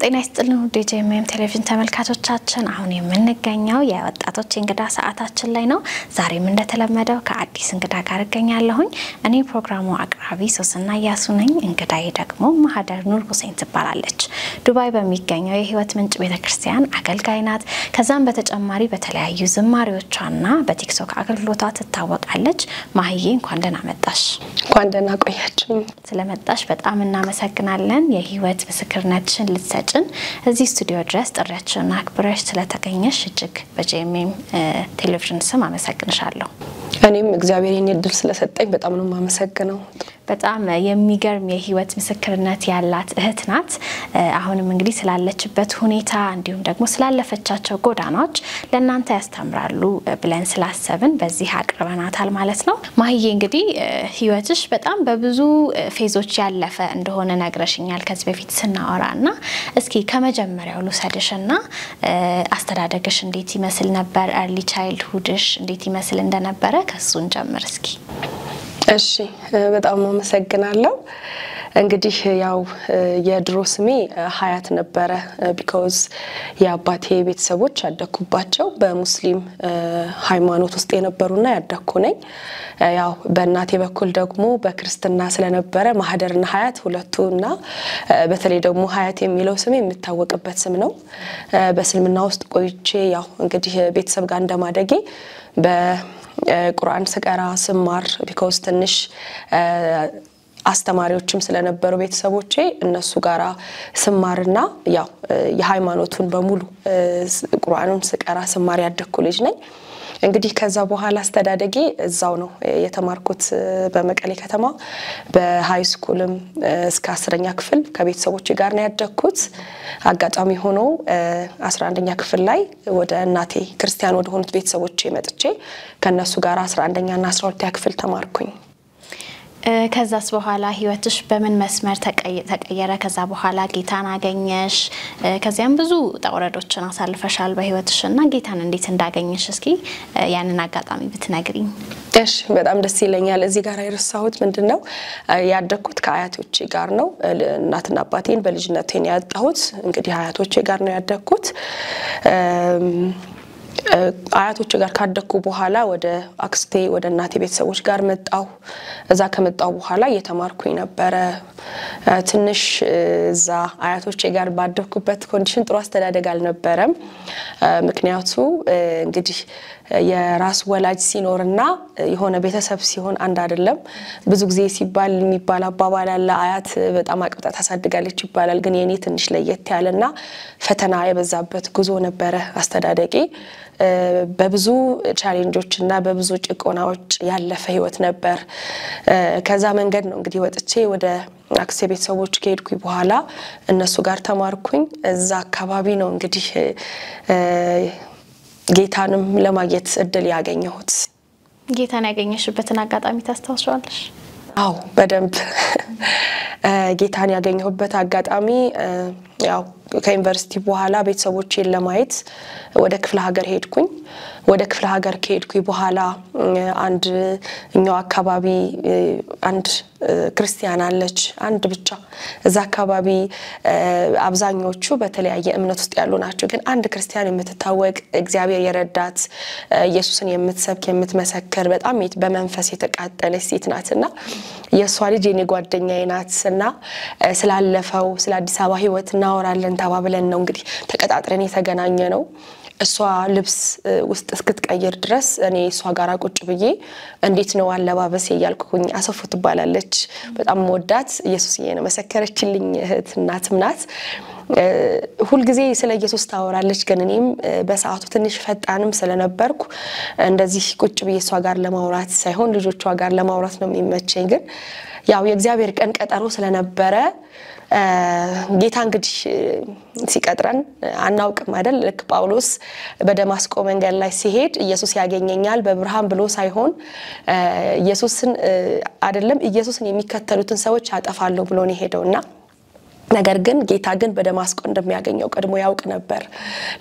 ጤና ይስጥልን ዲጄኤምኤም ቴሌቪዥን ተመልካቾቻችን አሁን የምንገኘው የወጣቶች እንግዳ ሰዓታችን ላይ ነው። ዛሬም እንደተለመደው ከአዲስ እንግዳ ጋር እገኛለሁኝ። እኔ ፕሮግራሙ አቅራቢ ሶስና ያሱ ነኝ። እንግዳዬ ደግሞ ማህደር ኑር ሁሴን ትባላለች። ዱባይ በሚገኘው የህይወት ምንጭ ቤተክርስቲያን አገልጋይ ናት። ከዛም በተጨማሪ በተለያዩ ዝማሬዎቿና በቲክቶክ አገልግሎቷ ትታወቃለች። ማህዬ እንኳን ደህና መጣሽ። እንኳን ደህና ቆያችሁ። ስለመጣሽ በጣም እናመሰግናለን። የህይወት ምስክርነትሽን ልትሰጭን እዚህ ስቱዲዮ ድረስ ጥሪያችንን አክብረሽ ስለተገኘሽ እጅግ በጂኤምኤም ቴሌቪዥን ስም አመሰግንሻለሁ። እኔም እግዚአብሔር ይህን እድል ስለሰጠኝ በጣም ነው ማመሰግነው። በጣም የሚገርም የህይወት ምስክርነት ያላት እህት ናት። አሁንም እንግዲህ ስላለችበት ሁኔታ እንዲሁም ደግሞ ስላለፈቻቸው ጎዳናዎች ለእናንተ ያስተምራሉ ብለን ስላሰብን በዚህ አቅርበናታል ማለት ነው። ማህዬ እንግዲህ ህይወትሽ በጣም በብዙ ፌዞች ያለፈ እንደሆነ ነግረሽኛል ከዚህ በፊት ስናወራና እስኪ ከመጀመሪያው ልውሰድሽና አስተዳደግሽ እንዴት ይመስል ነበር? early childhoodሽ እንዴት ይመስል እንደነበረ ከሱን ጀምር እስኪ። እሺ በጣም አመሰግናለሁ። እንግዲህ ያው የድሮ ስሜ ሀያት ነበረ because የአባቴ ቤተሰቦች ያደኩባቸው በሙስሊም ሃይማኖት ውስጥ የነበሩና ያደኩ ነኝ። ያው በእናቴ በኩል ደግሞ በክርስትና ስለነበረ ማህደርና ሀያት ሁለቱና በተለይ ደግሞ ሀያት የሚለው ስሜ የሚታወቅበት ስም ነው። በእስልምና ውስጥ ቆይቼ ያው እንግዲህ ቤተሰብ ጋር እንደማደጌ በቁርአን ስቀራ ስማር because ትንሽ አስተማሪዎችም ስለነበሩ ቤተሰቦቼ እነሱ ጋራ ስማርና ያው የሃይማኖቱን በሙሉ ቁርአኑን ስቀራ ስማር ያደኩ ልጅ ነኝ። እንግዲህ ከዛ በኋላ አስተዳደጌ እዛው ነው የተማርኩት በመቀሌ ከተማ በሃይ ስኩልም እስከ 10ኛ ክፍል ከቤተሰቦቼ ጋር ነው ያደኩት። አጋጣሚ ሆኖ 11ኛ ክፍል ላይ ወደ እናቴ ክርስቲያን ወደ ሆኑት ቤተሰቦቼ መጥቼ ከነሱ ጋር 11ኛ እና 12ኛ ክፍል ተማርኩኝ። ከዛስ በኋላ ህይወትሽ በምን መስመር ተቀየረ? ከዛ በኋላ ጌታን አገኘሽ? ከዚያም ብዙ ተወረዶችን አሳልፈሻል በህይወትሽና ጌታን እንዴት እንዳገኘሽ እስኪ ያንን አጋጣሚ ብትነግሪኝ። እሺ በጣም ደስ ይለኛል። እዚህ ጋር አይረሳሁት ምንድነው ያደኩት ከአያቶቼ ጋር ነው። እናትና አባቴን በልጅነቴ ነው ያጣሁት። እንግዲህ አያቶቼ ጋር ነው ያደኩት። አያቶቼ ጋር ካደኩ በኋላ ወደ አክስቴ ወደ እናቴ ቤተሰቦች ጋር መጣሁ። እዛ ከመጣሁ በኋላ እየተማርኩኝ ነበር። ትንሽ እዛ አያቶቼ ጋር ባደኩበት ኮንዲሽን ጥሩ አስተዳደግ አልነበረም። ምክንያቱም እንግዲህ የራስ ወላጅ ሲኖርና የሆነ ቤተሰብ ሲሆን አንድ አይደለም። ብዙ ጊዜ ሲባል የሚባል አባባል አለ አያት በጣም አቅብጣ ታሳድጋለች ይባላል። ግን የኔ ትንሽ ለየት ያለና ፈተና የበዛበት ጉዞ ነበረ አስተዳደጌ። በብዙ ቻሌንጆችና በብዙ ጭቆናዎች ያለፈ ህይወት ነበር። ከዛ መንገድ ነው እንግዲህ ወጥቼ ወደ አክሴ ቤተሰቦች ከሄድኩኝ በኋላ እነሱ ጋር ተማርኩኝ። እዛ አካባቢ ነው እንግዲህ ጌታንም ለማግኘት እድል ያገኘሁት። ጌታን ያገኘሽበትን አጋጣሚ ታስታውሻለሽ? አዎ በደንብ ጌታን ያገኘሁበት አጋጣሚ ያው ከዩኒቨርሲቲ በኋላ ቤተሰቦቼን ለማየት ወደ ክፍለ ሀገር ሄድኩኝ። ወደ ክፍለ ሀገር ከሄድኩኝ በኋላ አንድ እኛው አካባቢ አንድ ክርስቲያን አለች አንድ ብቻ። እዛ አካባቢ አብዛኞቹ በተለያየ እምነት ውስጥ ያሉ ናቸው። ግን አንድ ክርስቲያን የምትታወቅ እግዚአብሔር የረዳት ኢየሱስን የምትሰብክ የምትመሰክር በጣም በመንፈስ የተቃጠለች ሴት ናትና የሷ ልጅ የኔ ጓደኛዬ ናትና ስላለፈው ስለ አዲስ አበባ ህይወት እናወራለን ተባብለን ነው እንግዲህ ተቀጣጥረን የተገናኘነው። እሷ ልብስ ውስጥ እስክትቀይር ድረስ እኔ እሷ ጋር ቁጭ ብዬ እንዴት ነው አለባበስ ያያልኩኝ። አሰፉ ትባላለች በጣም ወዳት ኢየሱስዬ ነው መሰከረችልኝ እህት እናትም ናት። ሁሉ ጊዜ ስለ ኢየሱስ ታወራለች። ግን እኔም በሰዓቱ ትንሽ ፈጣንም ስለነበርኩ እንደዚህ ቁጭ ብዬ እሷ ጋር ለማውራት ሳይሆን ልጆቿ ጋር ለማውራት ነው የሚመቸኝ። ግን ያው የእግዚአብሔር ቀን ቀጠሮ ስለነበረ ጌታ እንግዲህ ሲቀጥረን አናውቅም አይደል? ልክ ጳውሎስ በደማስቆ መንገድ ላይ ሲሄድ ኢየሱስ ያገኘኛል በብርሃን ብሎ ሳይሆን ኢየሱስን አይደለም ኢየሱስን የሚከተሉትን ሰዎች አጠፋለሁ ብሎ ነው ሄደውና ነገር ግን ጌታ ግን በደማስቆ እንደሚያገኘው ቀድሞ ያውቅ ነበር።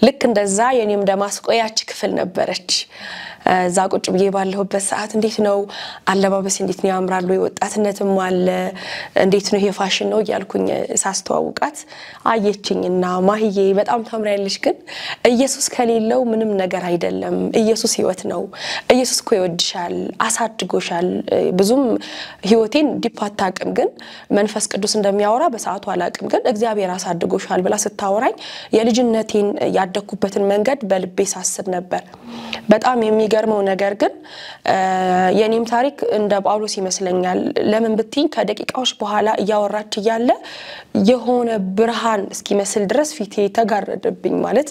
ልክ እንደዛ የኔም ደማስቆ ያቺ ክፍል ነበረች እዛ ቁጭ ብዬ ባለሁበት ሰዓት እንዴት ነው አለባበስ እንዴት ነው ያምራሉ ወጣትነትም አለ እንዴት ነው ይሄ ፋሽን ነው ያልኩኝ ሳስተዋውቃት አየችኝና ማህዬ በጣም ታምራለሽ ግን ኢየሱስ ከሌለው ምንም ነገር አይደለም ኢየሱስ ህይወት ነው ኢየሱስ እኮ ይወድሻል አሳድጎሻል ብዙም ህይወቴን ዲፓታቅም ግን መንፈስ ቅዱስ እንደሚያወራ በሰዓቱ አላቅም ግን እግዚአብሔር አሳድጎሻል ብላ ስታወራኝ የልጅነቴን ያደኩበትን መንገድ በልቤ ሳስብ ነበር በጣም የሚገርመው ነገር ግን የኔም ታሪክ እንደ ጳውሎስ ይመስለኛል ለምን ብትኝ ከደቂቃዎች በኋላ ያወራች ይያለ የሆነ ብርሃን እስኪመስል ድረስ ፊቴ ተጋረደብኝ ማለት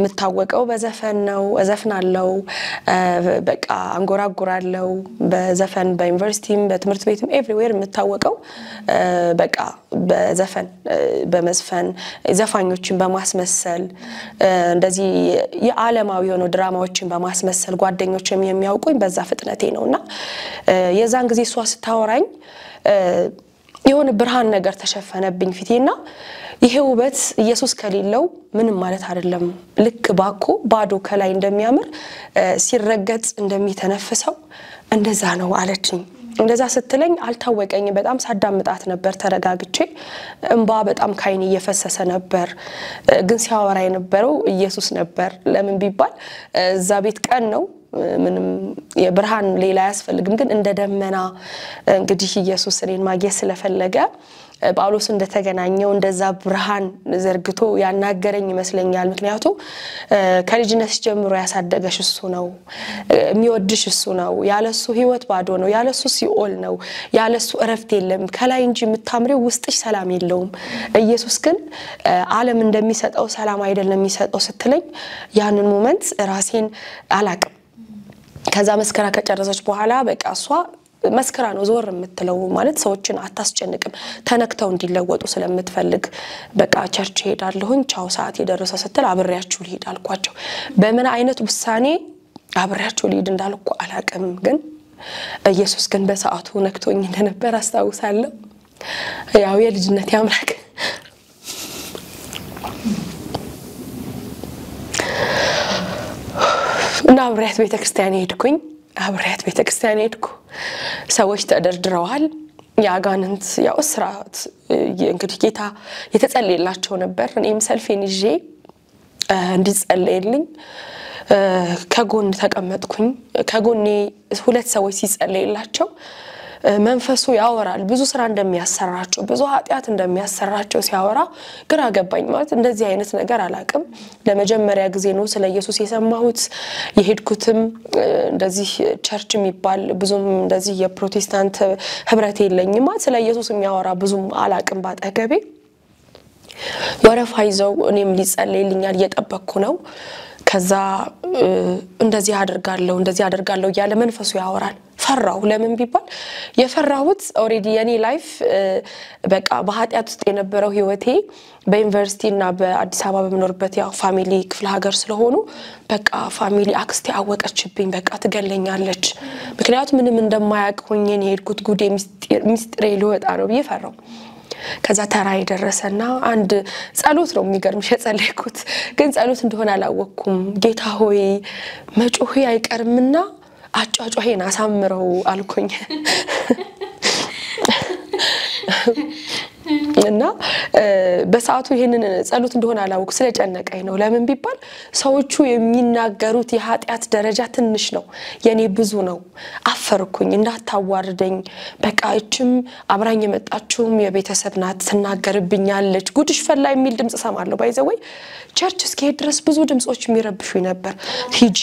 ምታወቀው በዘፈን ነው እዘፍናለሁ በቃ አንጎራጉራለሁ በዘፈን በዩኒቨርሲቲም በትምህርት ቤትም ኤቭሪዌር ምታወቀው በቃ በዘፈን በመዝፈን ዘፋኞችን በማስመሰል እንደዚህ የዓለማዊ ሆኖ ድራማዎችን በማስመሰል ጓደኞችም የሚያውቁኝ በዛ ፍጥነቴ ነውና የዛን ጊዜ ሷ ስታወራኝ የሆነ ብርሃን ነገር ተሸፈነብኝ ፊቴና ይሄ ውበት ኢየሱስ ከሌለው ምንም ማለት አይደለም ልክ ባኮ ባዶ ከላይ እንደሚያምር ሲረገጽ እንደሚተነፍሰው እንደዛ ነው አለችኝ እንደዛ ስትለኝ አልታወቀኝ በጣም ሳዳምጣት ነበር ተረጋግጬ እንባ በጣም ካይኔ እየፈሰሰ ነበር ግን ሲያወራ የነበረው ኢየሱስ ነበር ለምን ቢባል እዛ ቤት ቀን ነው ምንም የብርሃን ሌላ ያስፈልግም ግን እንደ ደመና እንግዲህ ኢየሱስ እኔን ማግኘት ስለፈለገ ጳውሎስ እንደተገናኘው እንደዛ ብርሃን ዘርግቶ ያናገረኝ ይመስለኛል ምክንያቱም ከልጅነት ጀምሮ ያሳደገሽ እሱ ነው የሚወድሽ እሱ ነው ያለሱ ህይወት ባዶ ነው ያለሱ ሲኦል ነው ያለሱ እረፍት የለም ከላይ እንጂ ምታምሪው ውስጥሽ ሰላም የለውም ኢየሱስ ግን ዓለም እንደሚሰጠው ሰላም አይደለም የሚሰጠው ስትለኝ ያንን ሞመንት ራሴን አላቅም ከዛ መስከራ ከጨረሰች በኋላ በቃ እሷ መስከራ ነው ዞር የምትለው ማለት ሰዎችን አታስጨንቅም ተነክተው እንዲለወጡ ስለምትፈልግ በቃ ቸርች ሄዳለሁኝ ቻው ሰዓት የደረሰ ስትል አብሬያችሁ ልሄድ አልኳቸው በምን አይነት ውሳኔ አብሬያችሁ ልሄድ እንዳልኩ አላቅም ግን ኢየሱስ ግን በሰዓቱ ነክቶኝ እንደነበር አስታውሳለሁ ያው የልጅነት ያምራክ እና አብሬያት ቤተክርስቲያን ሄድኩኝ አብሬያት ቤተክርስቲያን ሄድኩ ሰዎች ተደርድረዋል ያጋንንት ያው ስራት እንግዲህ ጌታ የተጸለየላቸው ነበር እኔም ሰልፌን ይዤ እንዲጸለይልኝ ከጎን ተቀመጥኩኝ ከጎኔ ሁለት ሰዎች ሲጸለይላቸው መንፈሱ ያወራል ብዙ ስራ እንደሚያሰራቸው ብዙ ኃጢያት እንደሚያሰራቸው ሲያወራ ግራ ገባኝ ማለት እንደዚህ አይነት ነገር አላቅም ለመጀመሪያ ጊዜ ነው ስለ ኢየሱስ የሰማሁት የሄድኩትም እንደዚህ ቸርች የሚባል ብዙም እንደዚህ የፕሮቴስታንት ህብረት የለኝም ማለት ስለ ኢየሱስ የሚያወራ ብዙም አላቅም ባጠገቤ ወረፋ ይዘው እኔም ሊጸልይልኛል እየጠበቅኩ ነው ከዛ እንደዚህ አደርጋለሁ ያለ መንፈሱ ያወራል ፈራው ለምን ቢባል የፈራሁት ኦሬዲ የኔ ላይፍ በቃ በኃጢያት ውስጥ የነበረው ህይወቴ በዩኒቨርሲቲና በአዲስ አበባ በመኖርበት ያው ፋሚሊ ክፍለ ሀገር ስለሆኑ በቃ ፋሚሊ አክስቴ አወቀችብኝ በቃ ትገለኛለች ምክንያቱም ምንም እንደማያውቅ ሆኜ ነው ሄድኩት ጉዴ ሚስጥሬ ሊወጣ ነው በየፈራው ከዛ ተራይ ደረሰና አንድ ጸሎት ነው የሚገርምሽ የጸለይኩት ግን ጸሎት እንደሆነ አላወቅኩም ጌታ ሆይ መጮሄ አይቀርምና አጫጫሄን አሳምረው አልኩኝ እና በሰዓቱ ይሄንን ጸሎት እንደሆነ አላወቅ ስለጨነቀኝ ነው ለምን ቢባል ሰዎቹ የሚናገሩት የኃጢያት ደረጃ ትንሽ ነው የኔ ብዙ ነው አፈርኩኝ እንዳታዋርደኝ በቃ እችም አብራኝ የመጣችውም የቤተሰብ ናት ተናገርብኛለች ጉድሽ ፈላ የሚል ድምጽ ሰማለሁ ባይዘወይ ቸርች እስከሄድ ድረስ ብዙ ድምጾች የሚረብሹኝ ነበር ሂጂ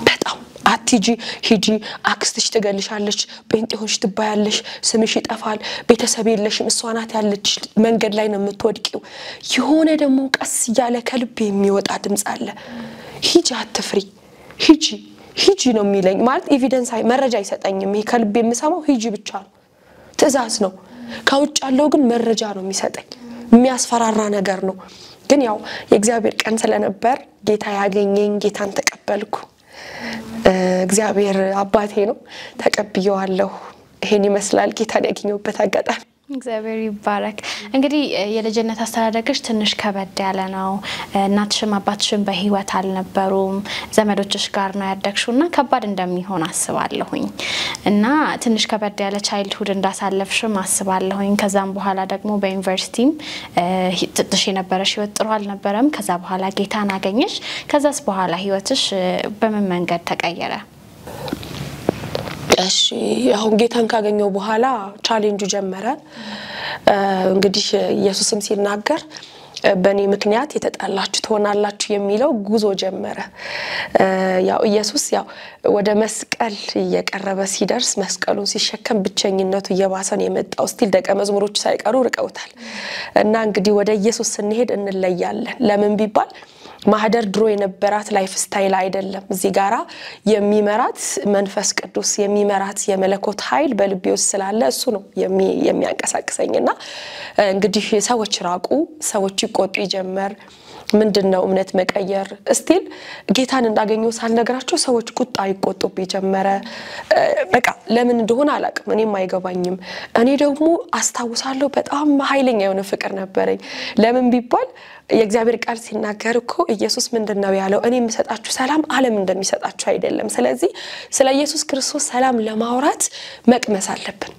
በጣም አትጂ ሂጂ አክስትሽ ትገልሻለች ጴንጤሆሽ ትባያለሽ ስምሽ ይጠፋል ቤተሰብ የለሽም እሷናት ያለች መንገድ ላይ ነው የምትወድቂው የሆነ ደሞ ቀስ ያለ ከልብ የሚወጣ ድምጽ አለ ሂጂ አትፍሪ ሂጂ ነው የሚለኝ ማለት ኤቪደንስ መረጃ አይሰጠኝም ይሄ ከልብ የምሰማው ሂጂ ብቻ ትእዛዝ ነው ከውጭ ያለው ግን መረጃ ነው የሚሰጠኝ የሚያስፈራራ ነገር ነው ግን ያው የእግዚአብሔር ቀን ስለነበር ጌታ ያገኘኝ ጌታን ተቀበልኩ እግዚአብሔር አባቴ ነው ተቀብየዋለሁ ይሄን ይመስላል ጌታን ያገኘውበት አጋጣሚ እግዚአብሔር ይባረክ። እንግዲህ የልጅነት አስተዳደግሽ ትንሽ ከበድ ያለ ነው። እናትሽም አባትሽም በህይወት አልነበሩም። ዘመዶችሽ ጋር ነው ያደግሽውና ከባድ እንደሚሆን አስባለሁኝ። እና ትንሽ ከበድ ያለ ቻይልድሁድ እንዳሳለፍሽም አስባለሁኝ። ከዛም በኋላ ደግሞ በዩኒቨርሲቲም ትንሽ የነበረሽ ህይወት ጥሩ አልነበረም። ከዛ በኋላ ጌታን አገኘሽ። ከዛስ በኋላ ህይወትሽ በምን መንገድ ተቀየረ? እሺ አሁን ጌታን ካገኘው በኋላ ቻሌንጁ ጀመረ። እንግዲህ ኢየሱስም ሲናገር በእኔ ምክንያት የተጣላችሁ ትሆናላችሁ የሚለው ጉዞ ጀመረ። ያው ኢየሱስ ያው ወደ መስቀል እየቀረበ ሲደርስ መስቀሉን ሲሸከም ብቸኝነቱ እየባሰን የመጣው ስቲል ደቀ መዝሙሮች ሳይቀሩ ርቀውታል። እና እንግዲህ ወደ ኢየሱስ ስንሄድ እንለያለን። ለምን ቢባል ማህደር ድሮ የነበራት ላይፍ ስታይል አይደለም። እዚህ ጋራ የሚመራት መንፈስ ቅዱስ የሚመራት የመለኮት ኃይል በልቤ ውስጥ ስላለ እሱ ነው የሚያንቀሳቅሰኝና እንግዲህ ሰዎች ራቁ፣ ሰዎች ይቆጡ ጀመር። ምንድነው እምነት መቀየር ስቲል ጌታን እንዳገኘው ሳልነግራቸው ሰዎች ቁጣ ይቆጡብ ጀመረ። በቃ ለምን እንደሆነ አላቅም፣ እኔም አይገባኝም። እኔ ደግሞ አስተዋውሳለሁ በጣም ኃይለኛ የሆነ ፍቅር ነበረኝ። ለምን ቢባል የእግዚአብሔር ቃል ሲናገር እኮ ኢየሱስ ምንድነው ያለው? እኔ የምሰጣችሁ ሰላም ዓለም እንደሚሰጣችሁ አይደለም። ስለዚህ ስለ ኢየሱስ ክርስቶስ ሰላም ለማውራት መቅመስ አለብን።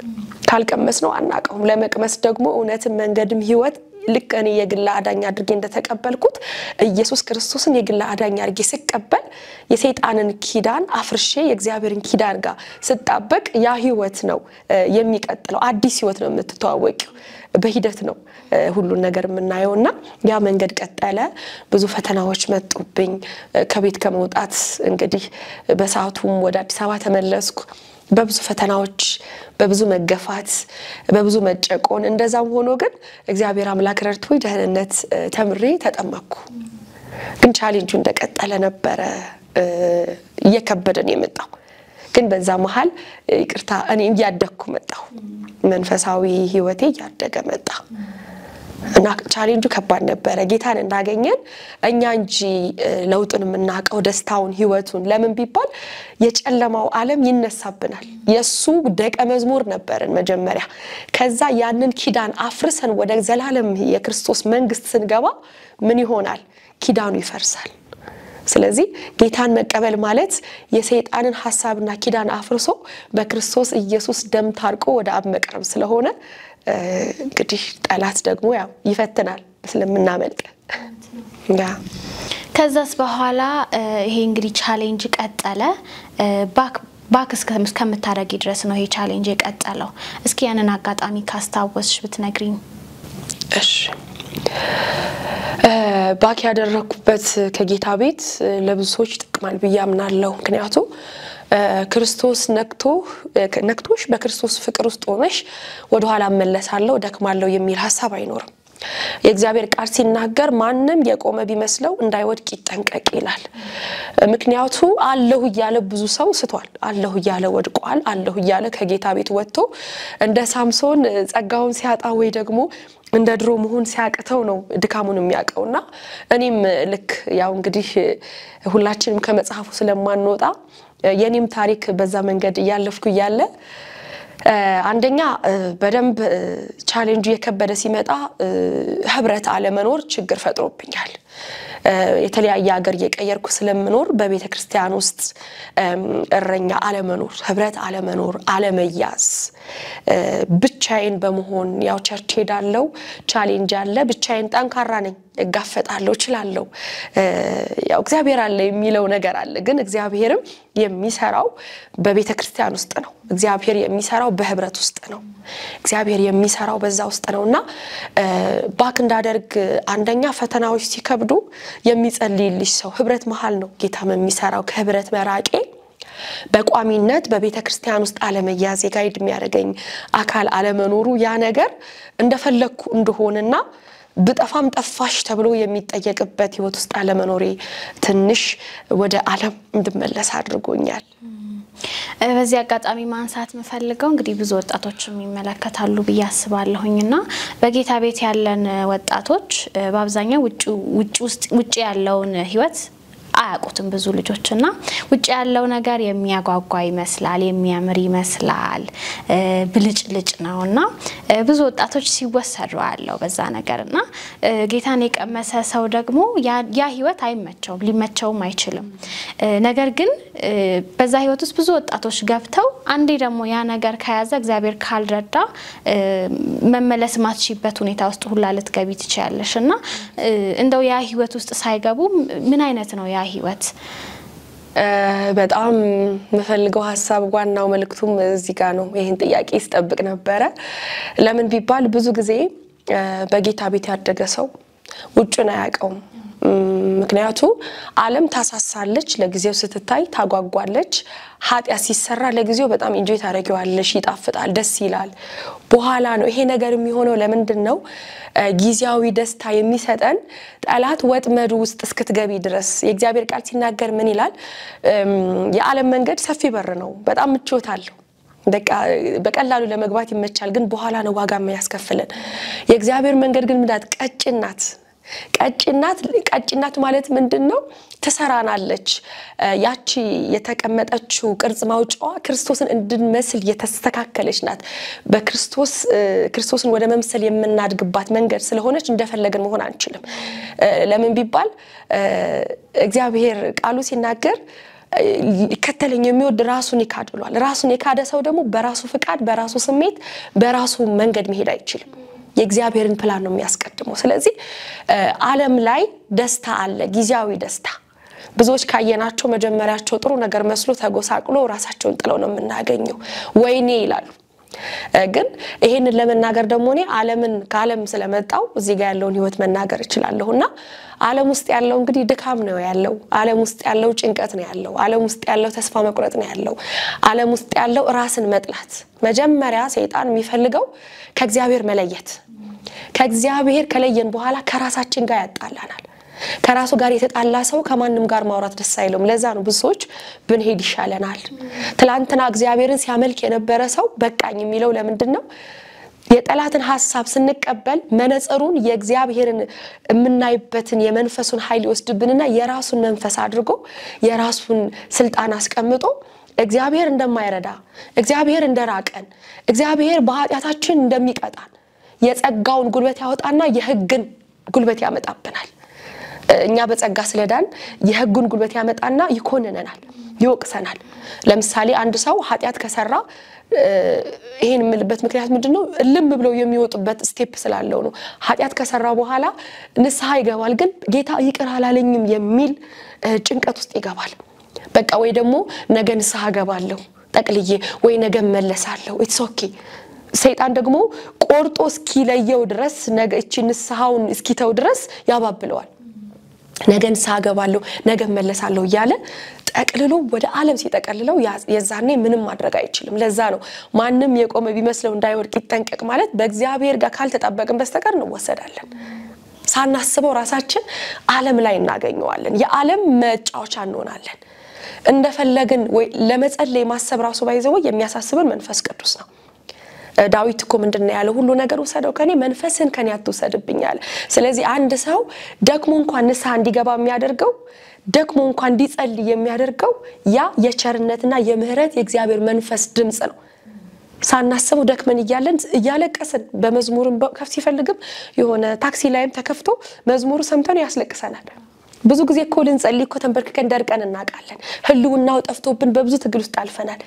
ካልቀመስ ነው አናቀውም። ለመቅመስ ደግሞ እውነትም መንገድም ህይወት ልክ እኔ የግል አዳኝ አድርጌ እንደተቀበልኩት ኢየሱስ ክርስቶስን የግል አዳኝ አድርጌ ሲቀበል የሰይጣንን ኪዳን አፍርሼ የእግዚአብሔርን ኪዳን ጋር ስጣበቅ ያ ህይወት ነው የሚቀጥለው። አዲስ ህይወት ነው የምትተዋወቂው። በሂደት ነው ሁሉ ነገር የምናየውና ያ መንገድ ቀጠለ። ብዙ ፈተናዎች መጡብኝ። ከቤት ከመውጣት እንግዲህ በሰዓቱም ወደ አዲስ አበባ ተመለስኩ። በብዙ ፈተናዎች በብዙ መገፋት በብዙ መጨቆን እንደዛም ሆኖ ግን እግዚአብሔር አምላክ ረድቶኝ ደህንነት ተምሬ ተጠመቅኩ። ግን ቻሌንጁ እንደቀጠለ ነበር። እየከበደን የመጣው ግን በዛ መሃል ይቅርታ እኔ እያደግኩ መጣሁ። መንፈሳዊ ህይወቴ እያደገ መጣ እና ቻሌንጁ ከባድ ነበር። ጌታን እንዳገኘን እኛ እንጂ ለውጥን የምናቀው ደስታውን ህይወቱን ለምን ቢባል የጨለማው ዓለም ይነሳብናል። የሱ ደቀ መዝሙር ነበርን መጀመሪያ። ከዛ ያንን ኪዳን አፍርሰን ወደ ዘላለም የክርስቶስ መንግስት ስንገባ ምን ይሆናል? ኪዳኑ ይፈርሳል። ስለዚህ ጌታን መቀበል ማለት የሰይጣንን ሐሳብና ኪዳን አፍርሶ በክርስቶስ ኢየሱስ ደም ታርቆ ወደ አብ መቅረብ ስለሆነ እንግዲህ ጠላት ደግሞ ያው ይፈትናል ስለምናመልጥ ያ ከዛስ በኋላ ይሄ እንግዲህ ቻሌንጅ ቀጠለ። ባክ እስከምታረጊ ድረስ ነው ይሄ ቻሌንጅ የቀጠለው። እስኪ ያንን አጋጣሚ ካስታወስሽ ብትነግሪኝ። እሺ ባክ ያደረኩበት ከጌታ ቤት ለብዙ ሰዎች ጥቅማል በያምናለሁ። ምክንያቱም ክርስቶስ ነክቶሽ በክርስቶስ ፍቅር ውስጥ ሆነሽ ወደ ኋላ መለሳለሁ ደክማለሁ የሚል ሐሳብ አይኖርም። የእግዚአብሔር ቃል ሲናገር ማንንም የቆመ ቢመስለው እንዳይወድቅ ይጠንቀቅ ይላል። ምክንያቱ አለሁ ይያለ ብዙ ሰው ስቷል። አለሁ ይያለ ወድቋል። አለሁ ይያለ ከጌታ ቤት ወጥቶ እንደ ሳምሶን ጸጋውን ሲያጣ ወይ ደግሞ እንደ ድሮ መሆን ሲያቅተው ነው ድካሙን የሚያቀውና እኔም ልክ ያው እንግዲህ ሁላችንም ከመጽሐፉ ስለማንወጣ የኔም ታሪክ በዛ መንገድ ያለፍኩ ያለ አንደኛ በደንብ ቻሌንጁ የከበደ ሲመጣ ህብረት አለመኖር ችግር ፈጥሮብኛል። የተለያየ ሀገር የቀየርኩ ስለምኖር በቤተ ክርስቲያን ውስጥ እረኛ አለመኖር ህብረት አለመኖር አለመያዝ ብቻዬን በመሆን ያው ቸርች ሄዳለሁ ቻሌንጅ አለ ብቻዬን ጠንካራ ነኝ እጋፈጣለሁ እችላለሁ ያው እግዚአብሔር አለ የሚለው ነገር አለ። ግን እግዚአብሔርም የሚሰራው በቤተ ክርስቲያን ውስጥ ነው። እግዚአብሔር የሚሰራው በህብረት ውስጥ ነው። እግዚአብሔር የሚሰራው በዛ ውስጥ ነውና ባክ እንዳደርግ አንደኛ ፈተናዎች ሲከብዱ የሚጸልይልሽ ሰው ህብረት መሃል ነው ጌታም የሚሰራው። ከህብረት መራቄ በቋሚነት በቤተ ክርስቲያን ውስጥ አለመያዝ ጋይድ የሚያደርገኝ አካል አለመኖሩ ያ ነገር እንደፈለኩ እንደሆነና በጠፋም ጠፋሽ ተብሎ የሚጠየቅበት ህይወት ውስጥ አለመኖሬ ትንሽ ወደ ዓለም እንድመለስ አድርጎኛል። በዚህ አጋጣሚ ማንሳት መፈልገው እንግዲህ ብዙ ወጣቶችም ይመለከታሉ በያስባለሁኝና በጌታ ቤት ያለን ወጣቶች በአብዛኛው ውጪ ያለውን ህይወት አያውቁትም ብዙ ልጆችና ውጭ ያለው ነገር የሚያጓጓ ይመስላል የሚያምር ይመስላል ብልጭልጭ ነውና ብዙ ወጣቶች ሲወሰዱ አለው በዛ ነገርና ጌታን የቀመሰ ሰው ደግሞ ያ ህይወት አይመቸውም ሊመቸውም አይችልም ነገር ግን በዛ ህይወት ውስጥ ብዙ ወጣቶች ገብተው አንዴ ደግሞ ያ ነገር ከያዘ እግዚአብሔር ካልረዳ መመለስ ማትችበት ሁኔታ ውስጥ ሁላ ልትገቢ ትችያለሽና እንደው ያ ህይወት ውስጥ ሳይገቡ ምን አይነት ነው ያ ህይወት በጣም መፈልገው ሐሳብ ዋናው መልክቱም እዚህ ጋር ነው ይሄን ጥያቄ ይስጠብቅ ነበር ለምን ቢባል ብዙ ጊዜ በጌታ ቤት ያደገ ሰው ውጭን አያውቀውም ምክንያቱ ዓለም ታሳሳለች ለጊዜው ስትታይ ታጓጓለች ኃጢያት ሲሰራ ለጊዜው በጣም ኢንጆይ ታረጋዋለሽ ይጣፍጣል ደስ ይላል በኋላ ነው ይሄ ነገር የሚሆነው ለምንድነው ጊዜያዊ ደስታ የሚሰጠን ጠላት ወጥመዱ ውስጥ እስክትገቢ ድረስ የእግዚአብሔር ቃል ሲናገር ምን ይላል የዓለም መንገድ ሰፊ በር ነው በጣም ምቾታለሁ በቀላሉ ለመግባት ይመቻል ግን በኋላ ነው ዋጋ የሚያስከፍለን የእግዚአብሔር መንገድ ግን ምዳት ቀጭናት ማለት ምንድነው ተሰራናለች ያቺ የተቀመጠችው ቅርጽ ማውጫዋ ክርስቶስን እንድንመስል የተስተካከለች ናት ክርስቶስን ወደ መምሰል የምናድግባት መንገድ ስለሆነች እንደፈለገን መሆን አንችልም ለምን ቢባል እግዚአብሔር ቃሉ ሲናገር ከተለኝ የሚወድ ራሱን ይካድሏል ራሱን የካደ ሰው ደግሞ በራሱ ፍቃድ በራሱ ስሜት በራሱ መንገድ መሄድ አይችልም የእግዚአብሔርን ፕላን ነው የሚያስቀድመው ስለዚህ ዓለም ላይ ደስታ አለ ጊዜያዊ ደስታ ብዙዎች ካየናቸው መጀመሪያቸው ጥሩ ነገር መስሎ ተጎሳቅሎ ራሳቸውን ጥለው ነው የምናገኘው ወይኔ ይላሉ ግን ይሄንን ለመናገር ደግሞ እኔ ዓለምን ከዓለም ስለመጣው እዚህ ጋር ያለውን ህይወት መናገር እችላለሁና ዓለም ውስጥ ያለው እንግዲህ ድካም ነው ያለው ዓለም ውስጥ ያለው ጭንቀት ነው ያለው ዓለም ውስጥ ያለው ተስፋ መቁረጥ ነው ያለው ዓለም ውስጥ ያለው ራስን መጥላት መጀመሪያ ሰይጣን የሚፈልገው ከእግዚአብሔር መለየት ከእግዚአብሔር ከለየን በኋላ ከራሳችን ጋር ያጣላናል ከራሱ ጋር የተጣላ ሰው ከማንንም ጋር ማውራት ደስ አይለውም ለዛ ነው ብዙዎች ብንሄድ ይሻለናል ትላንትና እግዚአብሔርን ሲያመልክ የነበረ ሰው በቃኝ የሚለው ለምንድነው የጠላትን ሐሳብ ስንቀበል መነጽሩን የእግዚአብሔርን የምናይበትን የመንፈሱን ኃይል ይወስድብንና የራሱን መንፈስ አድርጎ የራሱን ስልጣን አስቀምጦ እግዚአብሔር እንደማይረዳ እግዚአብሔር እንደራቀን እግዚአብሔር በኃጢያታችን እንደሚቀጣን የጸጋውን ጉልበት ያወጣና የሕግን ጉልበት ያመጣብናል እኛ በጸጋ ስለዳን የሕጉን ጉልበት ያመጣና ይኮንነናል ይወቅሰናል ለምሳሌ አንድ ሰው ኃጢያት ከሰራ ይሄን ምልበት ምክንያት ምንድነው ልም ብለው የሚወጡበት ስቴፕ ስላለው ነው ኃጢያት ከሰራ በኋላ ንስሐ ይገባል ግን ጌታ ይቅር አላለኝም የሚል ጭንቀት ውስጥ ይገባል በቃ ወይ ደግሞ ነገ ንስሐ ገባለሁ ጠቅልዬ ወይ ነገ መለሳለሁ ኢትስ ኦኬ ሰይጣን ደግሞ ቆርጦ እስኪለየው ድረስ ነገ እቺ ንስሐውን እስኪተው ድረስ ያባብለዋል ነገ ንስሐ ገባለሁ ነገ መለሳለሁ ይያለ ጠቅልሎ ወደ ዓለም ሲጠቀልለው የዛኔ ምንም ማድረግ አይችልም ለዛ ነው ማንንም የቆመ ቢመስለው እንዳይወድቅ ይጠንቀቅ ማለት በእግዚአብሔር ጋር ካልተጣበቅን በስተቀር ነው ወሰዳለን ሳናስበው ራሳችን ዓለም ላይ እናገኘዋለን የዓለም መጫወቻ እንሆናለን እንደፈለግን ወይ ለመጸለይ ማሰብ ራሱ ባይዘው የሚያሳስበን መንፈስ ቅዱስ ነው ዳዊት እኮ ምንድነው ያለው ሁሉ ነገር ወሰደው ከኔ መንፈስን ከኔ አትወሰድብኛል ስለዚህ አንድ ሰው ደክሞ እንኳን ንስሐ እንዲገባ የሚያደርገው ደክሞ እንኳን እንዲጸልይ የሚያደርገው ያ የቸርነትና የምህረት የእግዚአብሔር መንፈስ ድምጽ ነው ሳናስበው ደክመን እያለቀስን በመዝሙርም ከፍ ሲፈልግም የሆነ ታክሲ ላይም ተከፍቶ መዝሙሩ ሰምተን ያስለቅሰናል ብዙ ጊዜ እኮ ልንጸልይ እኮ ተንበርክከን ደርቀን እናቃለን ህልውናው ጠፍቶብን በብዙ ትግል ውስጥ አልፈናል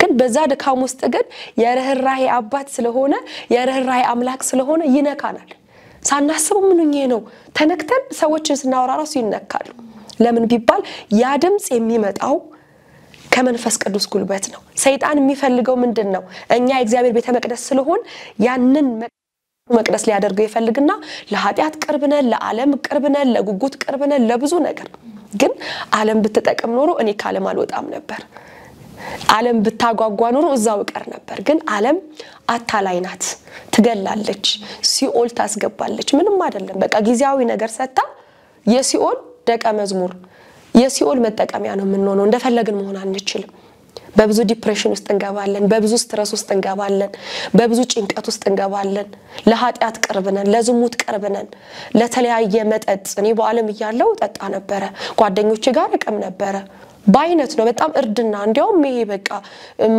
ግን በዛ ድካም ውስጥ ግን የርህራሄ አባት ስለሆነ የርህራሄ አምላክ ስለሆነ ይነካናል ሳናስበው ምንኛ ነው ተነክተን ሰዎችን ስናወራ ራሱ ይነካሉ ለምን ቢባል ያ ድምጽ የሚመጣው ከመንፈስ ቅዱስ ጉልበት ነው ሰይጣን የሚፈልገው ምንድነው እኛ የእግዚአብሔር ቤተ መቅደስ ስለሆን ያንን መቅደስ ሊያደርገው ይፈልግና ለኃጢያት ቅርብነን ለዓለም ቅርብነን ለጉጉት ቅርብነን ለብዙ ነገር ግን ዓለም ብትጠቀም ኖሮ እኔ ካለም አልወጣም ነበር ዓለም ብታጓጓ ኖሮ እዛው ቀር ነበር ግን ዓለም አታላይ ናት ትገላለች ሲኦል ታስገባለች ምንም አይደለም በቃ ጊዜያዊ ነገር ሰጣ የሲኦል ደቀ መዝሙር የሲኦል መጠቀሚያ ነው ምንሆነው እንደፈለግን መሆን አንችልም በብዙ ዲፕሬሽን ውስጥ እንገባለን በብዙ ስትረስ ውስጥ እንገባለን በብዙ ጭንቀት ውስጥ እንገባለን ለኃጢያት ቅርብነን ለዝሙት ቅርብነን ለተለያየ መጠጥ እኔ በዓለም ይያለው ጠጣ ነበር ጓደኞቼ ጋር እቀም ነበር ባይነት ነው በጣም እርድና እንዲያውም ይሄ በቃ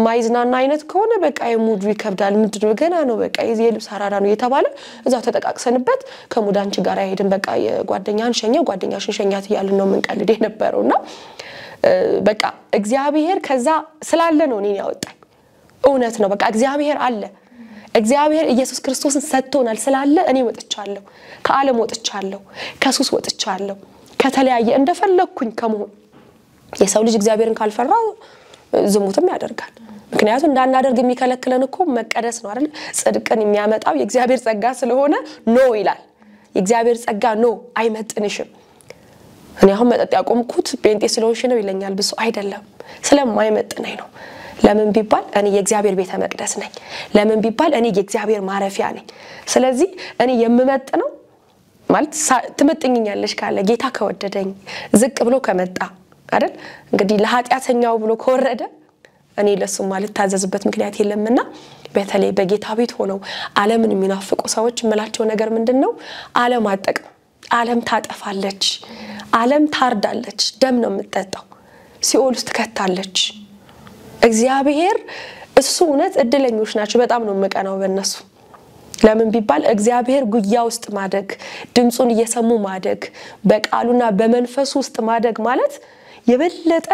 ማይዝናና አይነት ከሆነ በቃ የሙዱ ይከብዳል ምንድነው ገና ነው በቃ የልብስ አራራ ነው የተባለ እዛው ተጠቃቅሰንበት ከሙዳንቺ ጋር አይሄድም በቃ የጓደኛን ሸኘው ጓደኛሽን ሸኛት ይያል ነው መንቀልዴ ነበርውና በቃ እግዚአብሔር ከዛ ስላለ ነው እኔን ያወጣኝ እውነት ነው በቃ እግዚአብሔር አለ እግዚአብሔር ኢየሱስ ክርስቶስን ሰጥቶናል ስላለ እኔ ወጥቻለሁ ከዓለም ወጥቻለሁ ከሱስ ወጥቻለሁ ከተለያየ እንደፈለኩኝ ከመሆን የሰው ልጅ እግዚአብሔርን ካልፈራ ዝሙትም ያደርጋል ምክንያቱም እንዳናደርግ የሚከለክለን እኮ መቀደስ ነው አይደል ጽድቅን የሚያመጣው የእግዚአብሔር ጸጋ ስለሆነ ኖ ይላል የእግዚአብሔር ጸጋ ኖ አይመጥንሽም እኔ አሁን መጠጥ ያቆምኩት ጴንጤ ስለሆንሽ ነው ይለኛል ብዙ አይደለም ስለማይመጥነኝ ነው ለምን ቢባል እኔ የእግዚአብሔር ቤተ መቅደስ ነኝ ለምን ቢባል እኔ የእግዚአብሔር ማረፊያ ነኝ ስለዚህ እኔ የምመጥነው ማለት ትመጥኝኛለሽ ካለ ጌታ ከወደደኝ ዝቅ ብሎ ከመጣ አይደል እንግዲህ ለኃጢያተኛው ብሎ ከወረደ እኔ ለሱ ማለት ታዘዝበት ምክንያት የለምና በተለይ በጌታ ቤት ሆነው ዓለምን የሚናፍቁ ሰዎች መላቸው ነገር ምንድነው ዓለም አጠቅ ዓለም ታጠፋለች ዓለም ታርዳለች ደም ነው የምትጠጣው ሲኦል ውስጥ ከታለች እግዚአብሔር እሱ እውነት እድለኞች ናቸው በጣም ነው መቀናው በእነሱ ለምን ቢባል እግዚአብሔር ጉያ ውስጥ ማደግ ድምጹን እየሰሙ ማደግ በቃሉና በመንፈስ ውስጥ ማደግ ማለት የበለጠ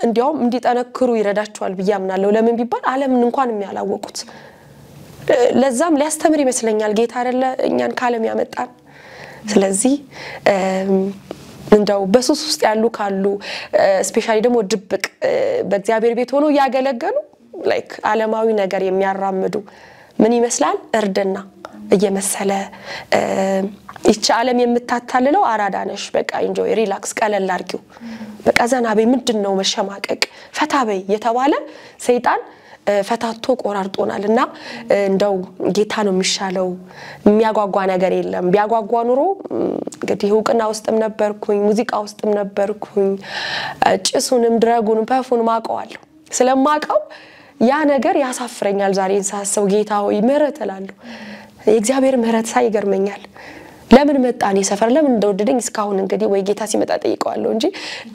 እንዲያውም እንዲጠነክሩ ይረዳቸዋል በያምናለው ለምን ቢባል ዓለምን እንኳን የሚያላወቁት ለዛም ሊያስተምር ይመስለኛል ጌታ አይደለ እኛን ካለም ያመጣን ስለዚህ እንደው በሱስ ውስጥ ያሉ ካሉ ስፔሻሊ ደግሞ ድብቅ በእግዚአብሔር ቤት ሆኖ ያገለገሉ ላይክ ዓለማዊ ነገር የሚያራምዱ ምን ይመስላል እርድና እየመሰለ እቺ ዓለም የምታታልለው አራዳነሽ በቃ ኢንጆይ ሪላክስ ቀለል አርጊው በቃ ዘናቤ ምንድነው መሸማቀቅ ፈታበይ የተባለ ሰይጣን ፈታቶ ቆራርጦናልና እንደው ጌታ ነው የሚሻለው የሚያጓጓ ነገር የለም ቢያጓጓ ኑሮ እንግዲህ ሁቅና ውስጥም ነበርኩኝ ሙዚቃ ውስጥም ነበርኩኝ ጭሱንም ድራጉንም ፐፉንም አቀዋለሁ ስለማቀው ያ ነገር ያሳፍረኛል ዛሬን ሳሰው ጌታ ሆይ ምህረት እላለሁ የእግዚአብሔር ምህረት ሳይገርመኛል ለምን መጣኔ ሰፈር ለምን እንደወደደኝ እስካሁን እንግዲህ ወይ ጌታ ሲመጣ ጠይቀዋለሁ እንጂ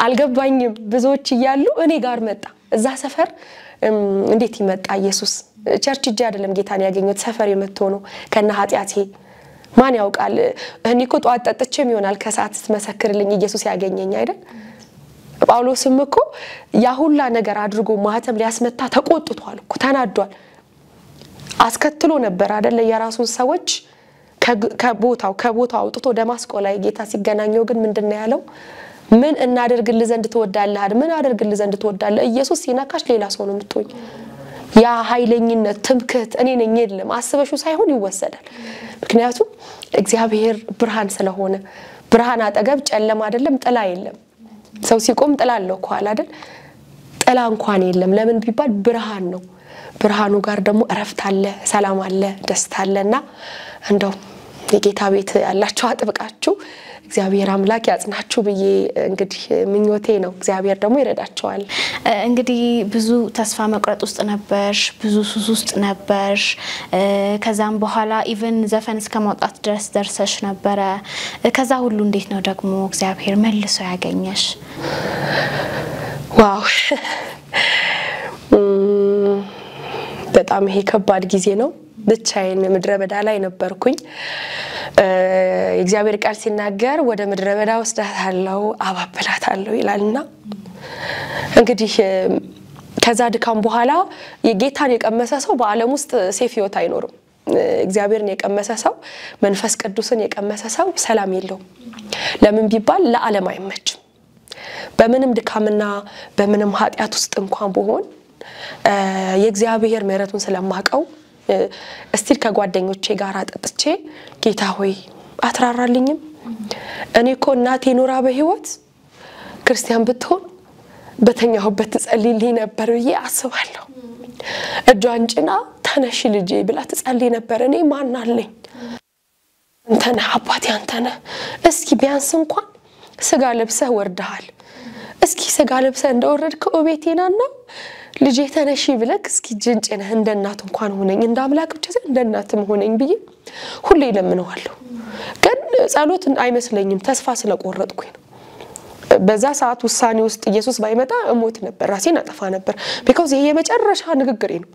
አልገባኝም ብዙዎች ይያሉ እኔ ጋር መጣ እዛ ሰፈር እንዴት ይመጣ ኢየሱስ ቸርች እጅ አይደለም ጌታን ያገኙት ሰፈር የመጥቶ ነው ከነ ኃጢያቴ ማን ያውቃል እኔኮ ጧት ጠጥቼም ይሆናል ከሰዓት ተመሰክርልኝ ኢየሱስ ያገኘኝ አይደል ጳውሎስም እኮ ያ ሁላ ነገር አድርጎ ማህተም ሊያስመታ ተቆጥቷል እኮ ተናዷል አስከትሎ ነበር አይደል የራሱን ሰዎች ከቦታው አውጥቶ ደማስቆ ላይ ጌታ ሲገናኘው ግን ምንድነው ያለው ምን እናደርግልህ ዘንድ ትወዳለህ ምን አደርግልህ ዘንድ ትወዳለህ ኢየሱስ ሲነካሽ ሌላ ሰው ነው የምትሆኝ ያ ኃይለኝነት ትምክህት እኔ ነኝ የለም አስበሽው ሳይሆን ይወሰዳል ምክንያቱም እግዚአብሔር ብርሃን ስለሆነ ብርሃን አጠገብ ጨለማ አይደለም ጥላ የለም ሰው ሲቆም ጥላ አለው ኳል አይደል ጥላ እንኳን የለም ለምን ቢባል ብርሃን ነው ብርሃኑ ጋር ደግሞ እረፍት አለ ሰላም አለ ደስታ አለና እንደው የጌታ ቤት ያላችሁ አጥብቃችሁ እግዚአብሔር አምላክ ያጽናችሁ በየ እንግዲህ ምኞቴ ነው እግዚአብሔር ደግሞ ይረዳቸዋል እንግዲህ ብዙ ተስፋ መቁረጥ ውስጥ ነበርሽ ብዙ ሱስ ውስጥ ነበርሽ ከዛም በኋላ ኢቭን ዘፈን እስከማውጣት ድረስ ደርሰሽ ነበር ከዛ ሁሉ እንዴት ነው ደግሞ እግዚአብሔር መልሶ ያገኘሽ ዋው በጣም ይሄ ከባድ ጊዜ ነው ብቻዬን ምድረ በዳ ላይ ነበርኩኝ እግዚአብሔር ቃል ሲናገር ወደ ምድረ በዳ ወስዳታለሁ አባብላታለሁ ይላልና እንግዲህ ከዛ ድካም በኋላ የጌታን የቀመሰ ሰው በዓለም ውስጥ ሴፍ ህይወት አይኖርም እግዚአብሔርን የቀመሰ ሰው መንፈስ ቅዱስን የቀመሰ ሰው ሰላም የለውም ለምን ቢባል ለዓለም አይመችም በምንም ድካምና በምንም ኃጢያት ውስጥ እንኳን በሆን የእግዚአብሔር ምህረቱን ስለማቀው እስቲል ከጓደኞቼ ጋር አጥጥቼ ጌታ ሆይ አትራራልኝም እኔኮ እናቴ ኖራ በህይወት ክርስቲያን ብትሆን በተኛሁበት ትጸልይልኝ ነበር ብዬ አስባለሁ እጇን ጭና ተነሽ ልጄ ብላ ትጸልይ ነበር እኔ ማን አለኝ እንተና አባቴ አንተነ እስኪ ቢያንስ እንኳን ስጋ ለብሰህ ወርደሃል እስኪ ስጋ ለብሰ እንደወረድከው ቤቴናና ልጄ ተነሺ ብለክ እስኪ ጅንጭነህ እንደናት እንኳን ሆነኝ እንዳምላክ ብቻ እንደናትም ሆነኝ ብዬ ሁሌ ለምነዋለሁ ግን ጸሎት አይመስለኝም ተስፋ ስለቆረጥኩኝ ነው በዛ ሰዓት ውሳኔ ውስጥ ኢየሱስ ባይመጣ እሞት ነበር ራሴን አጠፋ ነበር because ይሄ የመጨረሻ ንግግሬ ነው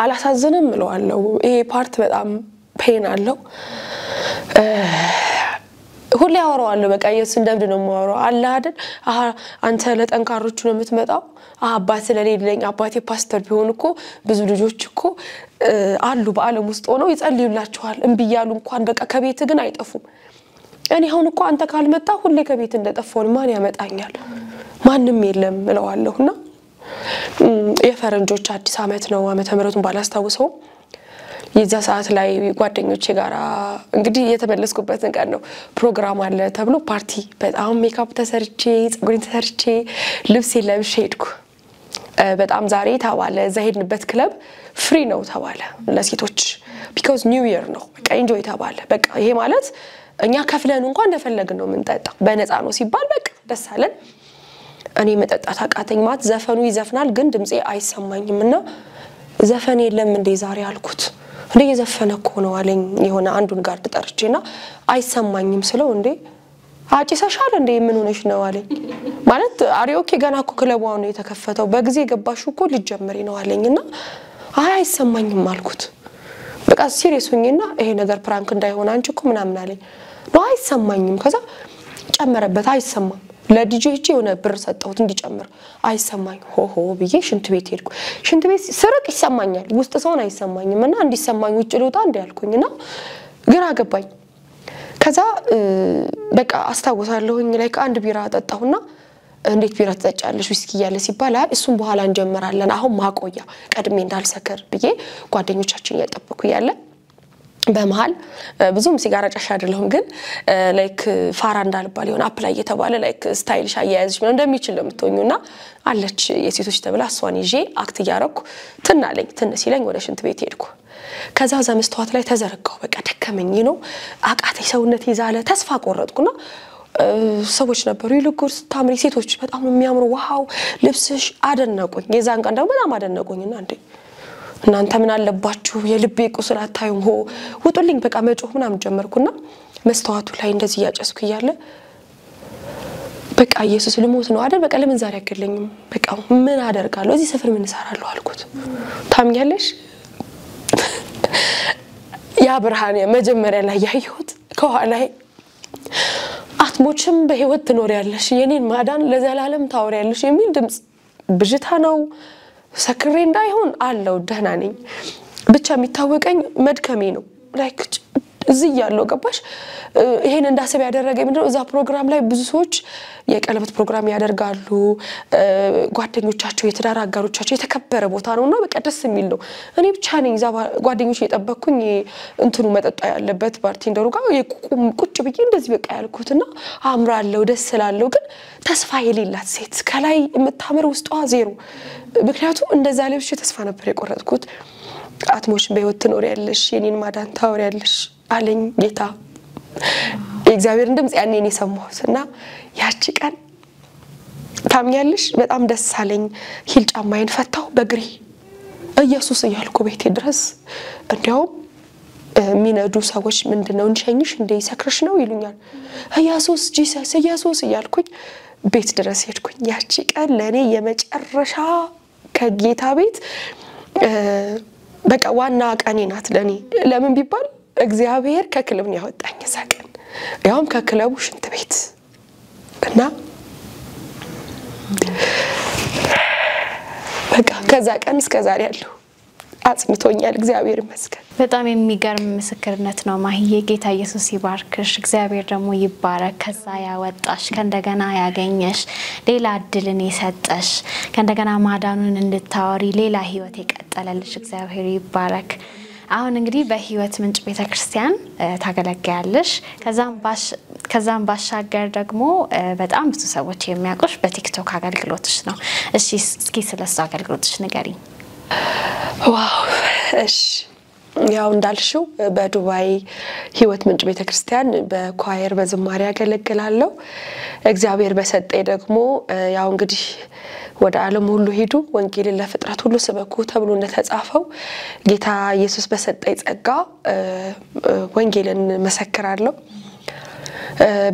አላሳዝንም እለዋለሁ ይሄ ፓርት በጣም ፔን አለው ሁሌ አወራዋለሁ በቃ ኢየሱስ እንደምንድነው ማወራው አለ አይደል አንተ ለጠንካሮቹ ነው የምትመጣው አባት ስለሌለኝ አባቴ ፓስተር ቢሆን እኮ ብዙ ልጆች እኮ አሉ በአለም ውስጥ ሆነው ይጸልዩላችኋል እንብያሉ እንኳን በቃ ከቤት ግን አይጠፉም እኔ አሁን እኮ አንተ ካልመጣ ሁሌ ከቤት እንደጠፋው ማን ያመጣኛል ማንንም የለም እለዋለሁና የፈረንጆች አዲስ አመት ነው ዓመተ ምህረቱን ባላስታውሰው የዛ ሰዓት ላይ ጓደኞቼ ጋራ እንግዲህ የተመለስኩበትን ቀን ነው ፕሮግራም አለ ተብሎ ፓርቲ በጣም ሜካፕ ተሰርቼ ጸጉሬን ተሰርቼ ልብስ ለብሼ ሄድኩ በጣም ዛሬ ታባለ ዘሄድንበት ክለብ ፍሪ ነው ተባለ ለሴቶች because new year ነው በቃ enjoy ተባለ በቃ ይሄ ማለት እኛ ከፍለን እንኳን እንደፈለግን ነው ምንጠጣ በነፃ ነው ሲባል በቃ ደስ አለን እኔ መጠጣት አቃተኝ ማለት ዘፈኑ ይዘፍናል ግን ድምጼ አይሰማኝምና ዘፈን የለም እንደ ዛሬ አልኩት እንደ የዘፈነኮ ነው አለኝ የሆነ አንዱን ጋር ተጠርቼና አይሰማኝም ስለው እንዴ አጭሰሻል እንዴ ምን ሆነሽ ነው አለኝ ማለት አሪኦኬ ገና እኮ ክለቧው ነው የተከፈተው በጊዜ ገባሽው እኮ ልጅጀምሪ ነው አለኝና አይሰማኝም አልኩት በቃ ሲሪየስ ሆኜና ይሄ ነገር ፕራንክ እንዳይሆን አንቺ እኮ ምናምን አለኝ ነው አይሰማኝም ከዛ ጨመረበት አይሰማም ለዲጄ የሆነ ብር ሰጣሁት እንዲጨምር አይሰማኝ ሆሆ ብዬ ሽንት ቤት ሄድኩ ሽንት ቤት ስርቅ ይሰማኛል ውስጥ ሰውን አይሰማኝምና እንዲሰማኝ ውጭ ልውጣ እንዲያልኩኝና ግራ ገባኝ ከዛ በቃ አስተዋውሳለሁኝ ላይ ከአንድ ቢራ አጠጣሁና እንዴት ቢራ ተጫጫለሽ ዊስኪ ያለ ሲባል እሱን በኋላ እንጀምራለን አሁን ማቆያ ቀድሜ እንዳልሰከር ብዬ ጓደኞቻችን ያጠበቁ ያለ በመሃል ብዙም ሲጋራ ጫሽ አይደለም ግን ላይክ ፋራ እንዳልባል ይሆን አፕላይ የተባለ ላይክ ስታይልሽ አያያዝሽ ምን እንደሚችል ለምትሆኙና አለች የሴቶች ተብላ እሷን ይዤ አክት ያረኩ ትናለኝ ትንሲለኝ ወደ ሽንት ቤት ሄድኩ ከዛ ዘመስተዋት ላይ ተዘረጋው በቃ ደከመኝ ነው አቃተኝ ሰውነት ይዛለ ተስፋ ቆረጥኩና ሰዎች ነበሩ ይልቁርስ ታምሪ ሴቶች በጣም ነው የሚያምሩ ዋው ልብስሽ አደነቁኝ የዛን ቀን ደግሞ በጣም አደነቁኝና እንዴ እናንተ ምን አለባችሁ የልቤ ቁስል አታዩም ሆ ወጡልኝ በቃ መጮህ ምናምን ጀመርኩና መስተዋቱ ላይ እንደዚህ ያጨስኩ ይያለ በቃ ኢየሱስ ልሞት ነው አይደል በቃ ለምን ዛሬ ያገለኝም በቃ ምን አደርጋለሁ እዚህ ሰፈር ምን እሰራለሁ አልኩት ታምኛለሽ ያ ብርሃን መጀመሪያ ላይ ያየሁት ከኋላዬ አትሞችም በህይወት ትኖሪያለሽ የኔን ማዳን ለዘላለም ታወሪያለሽ የሚል ድምጽ ብጅታ ነው ሰክሬ እንዳይሆን አለው ደህና ነኝ ብቻ የሚታወቀኝ መድከሜ ነው ላይክ እዚህ ያለው ገባሽ ይሄን እንዳሰብ ያደረገኝ ምንድነው እዛ ፕሮግራም ላይ ብዙ ሰዎች የቀለበት ፕሮግራም ያደርጋሉ ጓደኞቻቸው የትዳር አጋሮቻቸው የተከበረ ቦታ ነውና በቃ ደስ የሚል ነው እኔ ብቻ ነኝ እዛ ጓደኞች የጠበቅኩኝ እንትኑ መጠጣ ያለበት ባርቴንደሩ ጋር ቁጭ ብዬ እንደዚህ በቃ ያልኩትና አምራለው ደስ ስላለው ግን ተስፋ የሌላት ሴት ከላይ የምታምር ውስጧ ዜሮ ምክንያቱም እንደዛ ለብሽ ተስፋ ነበር የቆረጥኩት አትሞሽ በህይወት ትኖሪያለሽ የኔን ማዳን ታወሪያለሽ አለኝ ጌታ እግዚአብሔር ድምጽ ያኔን የሰማሁትና ያቺ ቀን ታምኛለሽ በጣም ደስ አለኝ ሂል ጫማዬን ፈታው በግሪ ኢየሱስ እያልኩ ቤቴ ድረስ እንዲያው ሚነዱ ሰዎች ምንድነው እንሸኝሽ እንደ ይሰክርሽ ነው ይሉኛል ኢየሱስ ጂሰስ ኢየሱስ እያልኩኝ ቤት ድረስ ሄድኩኝ ያቺ ቀን ለኔ የመጨረሻ ከጌታ ቤት በቃ ዋና ቀኔ ናት ለኔ ለምን ቢባል እግዚአብሔር ከክለብ ነው ያወጣኝ ሳቀን ያውም ከክለቡ ሽንት ቤት እና በቃ ከዛ ቀን እስከ ዛሬ ያለው አጽንቶኛል እግዚአብሔር ይመስገን በጣም የሚገርም ምስክርነት ነው ማህዬ ጌታ ኢየሱስ ይባርክሽ እግዚአብሔር ደግሞ ይባረክ ከዛ ያወጣሽ ከእንደገና ያገኘሽ ሌላ እድልን ይሰጠሽ ከእንደገና ማዳኑን እንድታወሪ ሌላ ህይወት የቀጠለልሽ እግዚአብሔር ይባረክ አሁን እንግዲህ በህይወት ምንጭ ቤተክርስቲያን ታገለግያለሽ ከዛም ባሻገር ደግሞ በጣም ብዙ ሰዎች የሚያውቁሽ በቲክቶክ አገልግሎትሽ ነው እሺ እስኪ ስለሱ አገልግሎትሽ ንገሪኝ ዋው እሺ ያው እንዳልሽው በዱባይ ህይወት ምንጭ ቤተክርስቲያን በኳየር በዝማሬ ያገለግላለሁ እግዚአብሔር በሰጠኝ ደግሞ ያው እንግዲህ ወደ ዓለም ሁሉ ሄዱ ወንጌልን ለፍጥረት ሁሉ ስበኩ ተብሎ እንደተጻፈው ጌታ ኢየሱስ በሰጠኝ ጸጋ ወንጌልን መሰክራለሁ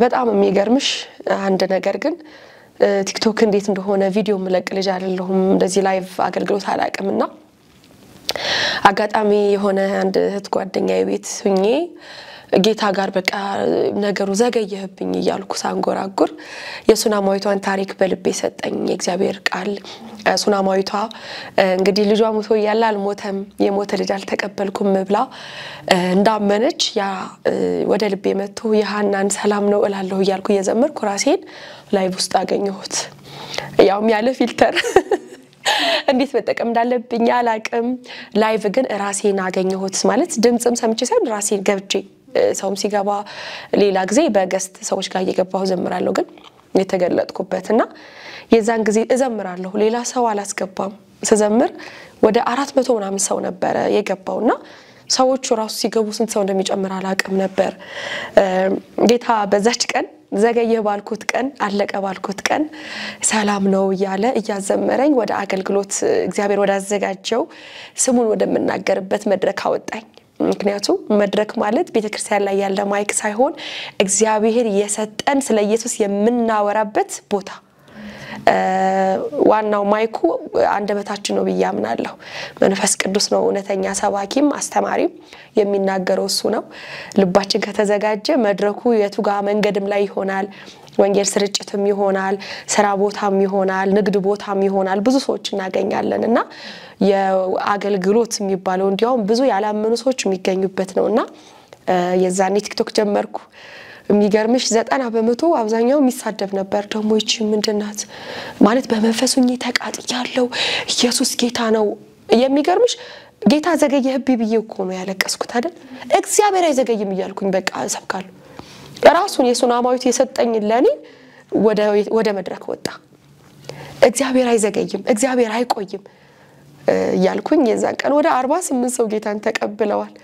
በጣም የሚገርምሽ አንድ ነገር ግን ቲክቶክ እንዴት እንደሆነ ቪዲዮ መለቅ ልጅ አይደለሁም እንደዚህ ላይቭ አገልግሎት አላቀምና አጋጣሚ የሆነ አንድ እህት ጓደኛዬ ቤት ሁኜ ጌታ ጋር በቃ ነገሩ ዘገየህብኝ ይያልኩ ሳንጎራጉር የሱናማዊቷን ታሪክ በልቤ ሰጠኝ የእግዚአብሔር ቃል ሱናማዊቷ እንግዲህ ልጇ ሞቶ ያላል ሞተም የሞተ ልጅ አልተቀበልኩም ብላ እንዳመነች ያ ወደ ልቤ መጥቶ የሃናን ሰላም ነው እላለሁ ይያልኩ የዘመርኩ ራሴን ላይቭ ውስጥ አገኘሁት ያውም ያለ ፊልተር እንዴት መጠቀም እንዳለብኝ አላቅም ላይቭ ግን ራሴን አገኘሁት ማለት ድምጽም ሰምቼ ሳይሆን ራሴን ገብቼ ሰውም ሲገባ ሌላ ጊዜ በገስት ሰዎች ጋር እየገባሁ ዘምራለሁ ግን የተገለጥኩበትና የዛን ጊዜ እዘምራለሁ ሌላ ሰው አላስገባም ስዘምር ወደ 400 ምናምን ሰው ነበር የገባውና ሰዎቹ ራሱ ሲገቡ ስንት ሰው እንደሚጨምር አላቅም ነበር ጌታ በዛች ቀን ዘገየ ባልኩት ቀን አለቀ ባልኩት ቀን ሰላም ነው ያለ እያዘመረኝ ወደ አገልግሎት እግዚአብሔር ወደ አዘጋጀው ስሙን ወደ መናገርበት መድረክ አወጣኝ ምክንያቱም መድረክ ማለት ቤተክርስቲያን ላይ ያለ ማይክ ሳይሆን እግዚአብሔር የሰጠን ስለ ኢየሱስ የምናወራበት ቦታ ዋናው ማይኩ አንደበታችን ነው በያምናለሁ መንፈስ ቅዱስ ነው እነተኛ ሰባኪም አስተማሪም የሚናገረው እሱ ነው ልባችን ከተዘጋጀ መድረኩ የቱጋ መንገድም ላይ ይሆናል ወንጌል ስርጭትም ይሆናል ስራ ቦታም ይሆናል ንግድ ቦታም ይሆናል ብዙ ሰዎች እናገኛለንና የአገልግሎት የሚባለው እንዲያውም ብዙ ያላመኑ ሰዎች የሚገኙበት ነውና የዛኔ ቲክቶክ ጀመርኩ የሚገርምሽ 90% አብዛኛው የሚሳደብ ነበር ደሞ እቺ ምንድናት ማለት በመንፈሱኝ ተቃጥያለሁ ኢየሱስ ጌታ ነው የሚገርምሽ ጌታ ዘገየህብኝ ብዬ እኮ ነው ያለቀስኩት አይደል እግዚአብሔር አይዘገይም ይያልኩኝ በቃ ሰብካለሁ ራሱን የሱናማዊት የሰጠኝ ለኔ ወደ መድረክ ወጣ እግዚአብሔር አይዘገይም እግዚአብሔር አይቆይም ያልኩኝ የዛን ቀን ወደ 48 ሰው ጌታን ተቀበለዋል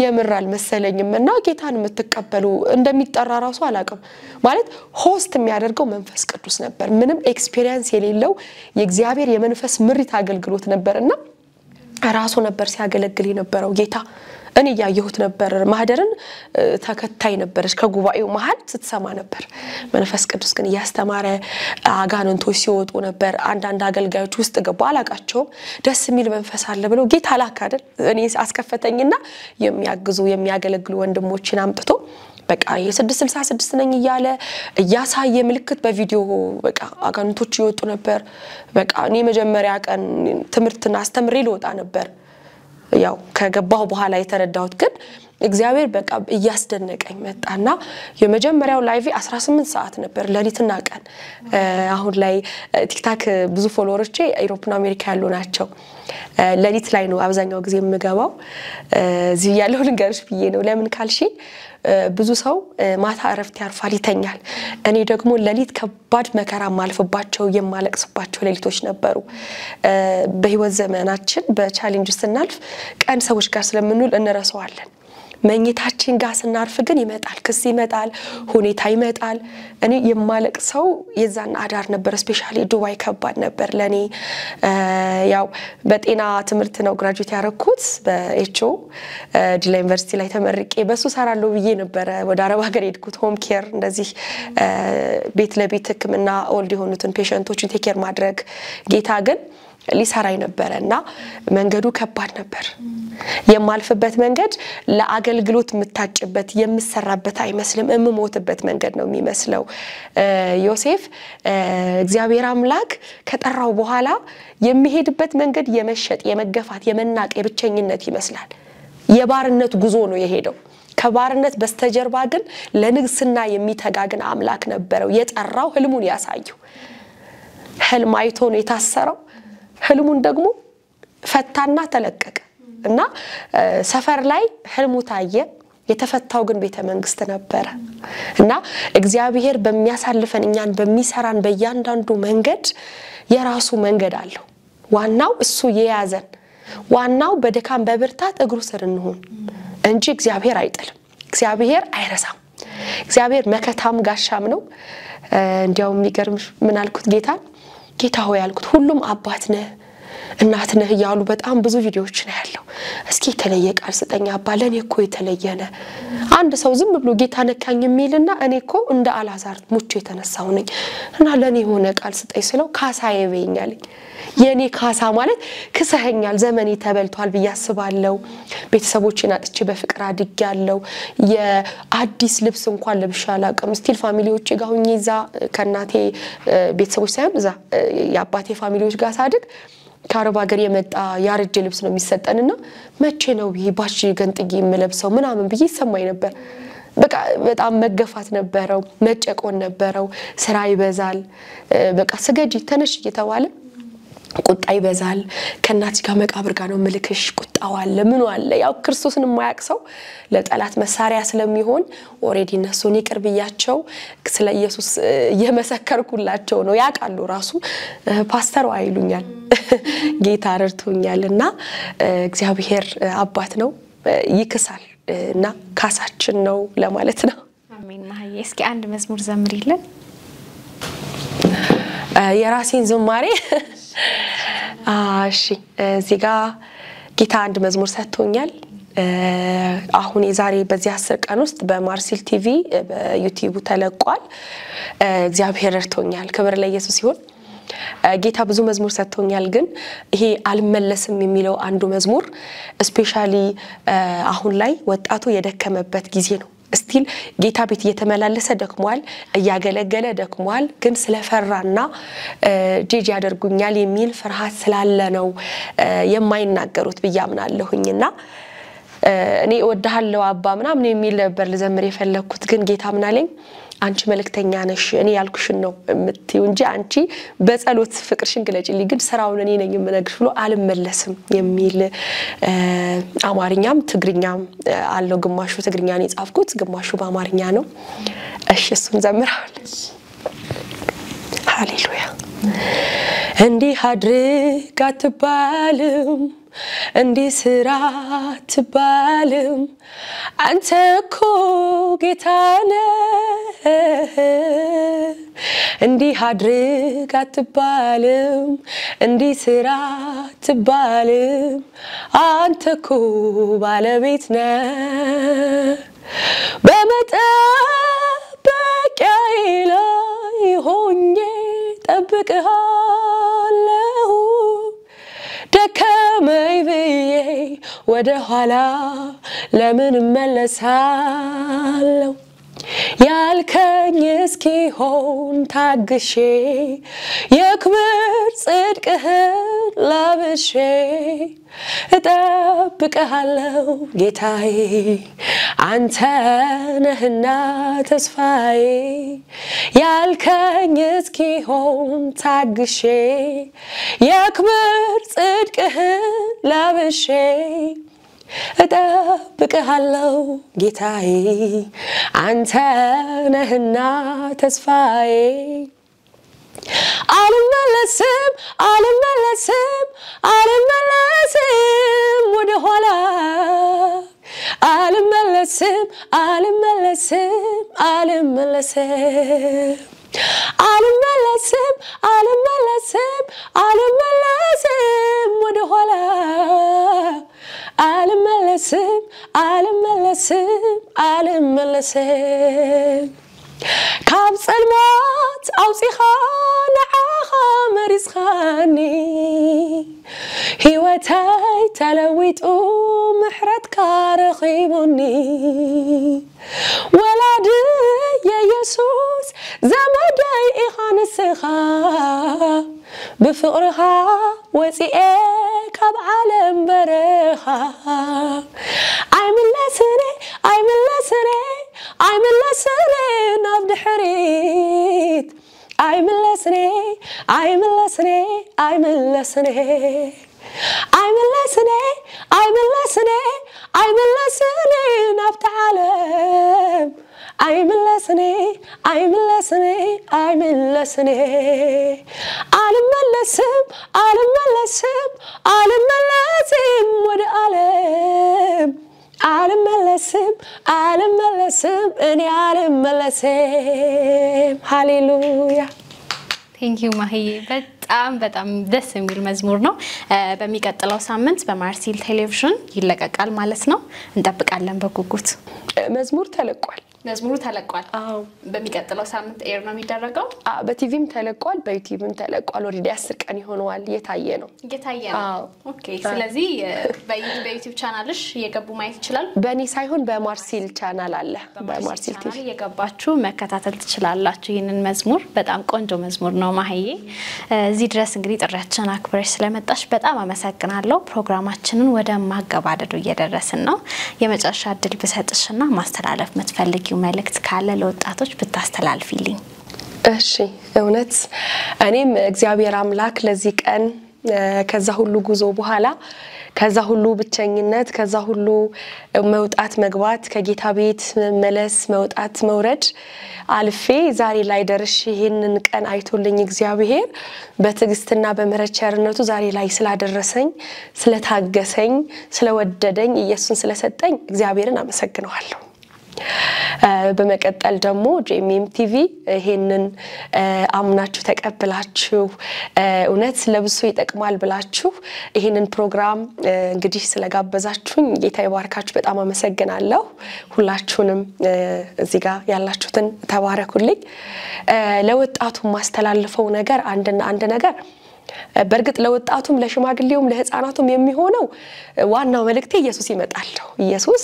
የምራል መሰለኝምና ጌታን መተቀበሉ እንደሚጠራ ራሱ አላቀም ማለት ሆስት የሚያደርገው መንፈስ ቅዱስ ነበር ምንም ኤክስፒሪየንስ የሌለው የእግዚአብሔር የመንፈስ ምሪት አገልግሎት ነበርና ራሱ ነበር ሲያገለግል የነበረው ጌታ እኔ ያየሁት ነበር ማህደርን ተከታይ ነበርሽ ከጉባኤው መሃል ስትሰማ ነበር መንፈስ ቅዱስ ግን ያስተማረ አጋንንቶች ሲወጡ ነበር አንዳንድ አገልጋዮች ውስጥ ገባ አላቃቸው ደስ የሚል መንፈስ አለ ብለው ጌታ ላካደል እኔ አስከፈተኝና የሚያግዙ የሚያገለግሉ ወንድሞችን አምጥቶ በቃ የ666 ነኝ ይያለ ያሳየ ምልክት በቪዲዮ በቃ አጋንንቶች ይወጡ ነበር በቃ እኔ መጀመሪያ ቀን ትምርትና አስተምሬ ልወጣ ነበር ያው ከገባው በኋላ የተረዳሁት ግን እግዚአብሔር በቃ እያስደነቀኝ መጣና የመጀመሪያው ላይቭ 18 ሰዓት ነበር ለሊትና ቀን አሁን ላይ ቲክታክ ብዙ ፎሎወሮቼ አውሮፓና አሜሪካ ያሉ ናቸው ለሊት ላይ ነው አብዛኛው ጊዜ የምገባው እዚህ ያለው ልንገርሽ ብዬ ነው ለምን ካልሺ ብዙ ሰው ማታ አረፍት ያርፋል ይተኛል እኔ ደግሞ ለሊት ከባድ መከራ ማልፈባቸው የማለቅስባቸው ለሊቶች ነበሩ በህይወት ዘመናችን በቻሌንጅ ስናልፍ ቀን ሰዎች ጋር ስለምንውል እንረሳዋለን መኝታችን ጋር ስናርፍ ግን ይመጣል ክስ ይመጣል ሁኔታ ይመጣል እኔ የማለቅሰው የዛን አዳር ነበር ስፔሻሊ ዱባይ ከባድ ነበር ለኔ ያው በጤና ትምርት ነው ግራጁዌት ያረኩት በኤችኦ ዲላ ዩኒቨርሲቲ ላይ ተመርቄ በሱ ሰራለው ብዬ ነበር ወደ አረብ ሀገር ሄድኩት ሆም ኬር እንደዚህ ቤት ለቤት ህክምና ኦልድ የሆኑትን ፔሸንቶችን ቴክ ኬር ማድረግ ጌታ ግን ሊሰራይ ነበርና መንገዱ ከባድ ነበር የማልፈበት መንገድ ለአገልግሎት ምታጭበት የምሰራበት አይመስልም እምሞትበት መንገድ ነው የሚመስለው ዮሴፍ እግዚአብሔር አምላክ ከጠራው በኋላ የሚሄድበት መንገድ የመሸጥ የመገፋት የመናቅ የብቸኝነት ይመስላል የባርነት ጉዞ ነው የሄደው ከባርነት በስተጀርባ ግን ለንግስና የሚተጋግን አምላክ ነበረው የጠራው ህልሙን ያሳየው ህልም አይቶ ነው የታሰረው ህልሙን ደግሞ ፈታና ተለቀቀ እና ሰፈር ላይ ህልሙ ታየ የተፈታው ግን ቤተ መንግስት ነበር እና እግዚአብሔር በሚያሳልፈን እኛን በሚሰራን በእያንዳንዱ መንገድ የራሱ መንገድ አለው ዋናው እሱ የያዘን ዋናው በደካም በብርታት እግሩ ስር እንሆን እንጂ እግዚአብሔር አይጥልም እግዚአብሔር አይረሳም እግዚአብሔር መከታም ጋሻም ነው እንዲያው የሚገርምሽ ምን አልኩት ጌታ ሆይ አልኩት ሁሉም አባት ነህ እናት ነህ ያሉ በጣም ብዙ ቪዲዮዎች ነው ያለው እስኪ ተለየ ቃል ስጠኝ አባ ለኔ እኮ የተለየነ አንድ ሰው ዝም ብሎ ጌታ ነካኝ የሚልና እኔ እኮ እንደ አልዓዛር ሙቼ የተነሳው ነኝ እና ለኔ ሆነ ቃል ስጠኝ ስለው ካሳዬ በይኛል የኔ ካሳ ማለት ክሰኸኛል ዘመኔ ተበልቷል በያስባለው ቤተሰቦቼን አጥቼ በፍቅር አድጌያለሁ የአዲስ ልብስ እንኳን ለብሻላ አቅም ስቲል ፋሚሊዎቼ ጋር ሆኜ እዛ ከናቴ ቤተሰቦች ሳይሆን እዛ ያባቴ ፋሚሊዎች ጋር ሳድግ ካረባ ሀገር የመጣ ያረጀ ልብስ ነው የሚሰጠንና መቼ ነው ይሄ ባሽ ገንጥዬ የምለብሰው ምናምን ብዬ ሰማይ ነበር በቃ በጣም መገፋት ነበረው መጨቆን ነበረው ስራ ይበዛል በቃ ስገጂ ተነሽ እየተባለ ቁጣ ይበዛል ከናት ጋር መቃብር ጋር ነው መልክሽ ቁጣው አለ ምን አለ ያው ክርስቶስን የማያቅሰው ለጠላት መሳሪያ ስለሚሆን ኦሬዲ ነሱን ይቅርብያቸው ስለ ኢየሱስ የመሰከርኩላቸው ነው ያቃሉ ራሱ ፓስተር አይሉኛል ጌታ ረድቶኛልና እግዚአብሔር አባት ነው ይክሳል እና ካሳችን ነው ለማለት ነው አሜን ማህዬ እስኪ አንድ መዝሙር ዘምሪልን የራሴን ዝማሬ እሺ እዚህ ጋር ጌታ አንድ መዝሙር ሰጥቶኛል አሁን የዛሬ በዚህ 10 ቀን ውስጥ በማርሲል ቲቪ በዩቲዩብ ተለቋል እግዚአብሔር ረድቶኛል ክብር ለኢየሱስ ይሁን ጌታ ብዙ መዝሙር ሰጥቶኛል ግን ይሄ አልመለስም የሚለው አንዱ መዝሙር ስፔሻሊ አሁን ላይ ወጣቱ የደከመበት ጊዜ ነው ስቲል ጌታ ቤት እየተመላለሰ ደክሟል እያገለገለ ደክሟል ግን ስለፈራና ጂጂ ያደርጉኛል የሚል ፍርሃት ስላለ ነው የማይናገሩት በያምናለሁኝና እኔ ወደሃለው አባ ምናምን የሚል ነበር ለዘምር የፈለኩት ግን ጌታ ምናለኝ አንቺ መልእክተኛ ነሽ እኔ ያልኩሽን ነው የምትይው እንጂ አንቺ በጸሎት ፍቅርሽን ግለጪልኝ ግን ስራውን እኔ ነኝ የምነግርሽ ብሎ አልመለስም የሚል አማርኛም ትግርኛም አለው ግማሹ ትግርኛ ነው የጻፍኩት ግማሹ በአማርኛ ነው እሺ እሱን ዘምራለሁ ሃሌሉያ እንዲ አድርግ አትባልም እንዲ ስራ አትባልም አንተ እኮ ጌታ ነህ እንዲ አድርግ አትባልም እንዲ ስራ አትባልም አንተ እኮ ባለቤት ነህ በመጠበቂያዬ ላይ ሆኜ ጠብቅሃለሁ ደከመኝ ብዬ ወደ ኋላ ለምን መለሳለሁ ያልከኝ እስኪሆን ታግሼ የክብር ጽድቅህን ለብሼ እጠብቅሃለሁ ጌታዬ አንተ ነህና ተስፋዬ ያልከኝ እስኪሆን ታግሼ የክብር ጽድቅህን ለብሼ እጠብቅሃለሁ ጌታዬ አንተ ነህና ተስፋዬ አልመለስም ወደ ኋላ አልመለስም ወደ ኋላ አልመለስም ካብ ጸልማት አውጽኻ ንዓኻ መሪስኻኒ ህይወታይ ተለዊጡ ምሕረትካ ረኺቡኒ ወላድ የኢየሱስ ዘመዳይ ኢኻ ንስኻ بفقرها وسيئك بعالم برها I'm listening of the حريت I'm listening of the عالم አይመለስኔ አይመለስኔ አይመለስኔ አልመለስም አልመለስም አልመለስም ወደ ዓለም አልመለስም አልመለስም እኔ አልመለስም ሃሌሉያ Thank you ማሂዬ በጣም ደስ የሚል መዝሙር ነው በሚቀጥለው ሳምንት በማርሲል ቴሌቪዥን ይለቀቃል ማለት ነው እንጠብቃለን በጉጉት መዝሙር ተለቋል አዎ በሚቀጥለው ሳምንት ኤር ነው የሚደረገው በቲቪም ተለቋል በዩቲዩብም ተለቋል ኦሬዲ 10 ቀን ይሆነዋል የታየ ነው ኦኬ ስለዚህ በዩቲዩብ ቻናልሽ የገቡ ማየት ይችላል በእኔ ሳይሆን በማርሲል ቻናል አለ በማርሲል ቲቪ የገባችሁ መከታተል ትችላላችሁ ይሄንን መዝሙር በጣም ቆንጆ መዝሙር ነው ማሂዬ እዚህ ድረስ እንግዲህ ጥሪያችንን አክብረሽ ስለመጣሽ በጣም አመሰግናለሁ ፕሮግራማችንን ወደ ማገባደዱ እየደረስን ነው የመጨረሻ እድል ብሰጥሽና ማስተላለፍ የምትፈልጊው መልእክት ካለ ለወጣቶች ብታስተላልፊልኝ እሺ እውነት እኔም እግዚአብሔር አምላክ ለዚህ ቀን ከዛ ሁሉ ጉዞ በኋላ ከዛ ሁሉ ብቸኝነት ከዛ ሁሉ መውጣት መግባት ከጌታ ቤት መመለስ መውጣት መውረድ አልፌ ዛሬ ላይ ደርሽ ይሄንን ቀን አይቶልኝ እግዚአብሔር በትግስትና በምህረት ቸርነቱ ዛሬ ላይ ስላደረሰኝ ስለታገሰኝ ስለወደደኝ ኢየሱስን ስለሰጠኝ እግዚአብሔርን አመሰግናለሁ በመቀጠል ደግሞ ጄኤምኤም ቲቪ ይሄንን አምናችሁ ተቀበላችሁ እውነት ለብሶ ይጠቅማል ብላችሁ ይሄንን ፕሮግራም እንግዲህ ስለጋበዛችሁኝ ጌታ ይባርካችሁ በጣም አመሰግናለሁ ሁላችሁንም እዚህ ጋር ያላችሁትን ተባረኩልኝ ለወጣቱ ማስተላልፈው ነገር አንድ ነገር በርግጥ ለወጣቱም ለሽማግሌውም ለህፃናቱም የሚሆነው ዋናው መልእክቴ ኢየሱስ ይመጣል ኢየሱስ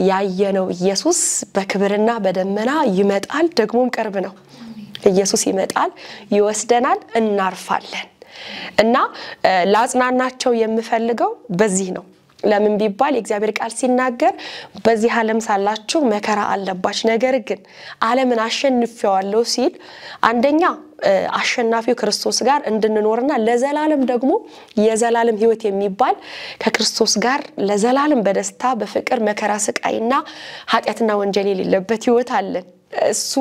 ያየነው ኢየሱስ በክብርና በደመና ይመጣል ደግሞም ቅርብ ነው ኢየሱስ ይመጣል ይወስደናል እናርፋለን እና ላጽናናቸው የምፈልገው በዚህ ነው ለምን ቢባል የእግዚአብሔር ቃል ሲናገር በዚህ ዓለም ሳላችሁ መከራ አለባችሁ ነገር ግን ዓለምን አሸንፈዋለሁ ሲል አንደኛ አሸናፊው ክርስቶስ ጋር እንድንኖርና ለዘላለም ደግሞ የዘላለም ህይወት የሚባል ከክርስቶስ ጋር ለዘላለም በደስታ በፍቅር መከራ ስቃይና ኃጢያትና ወንጀል የሌለበት ህይወት አለ እሱ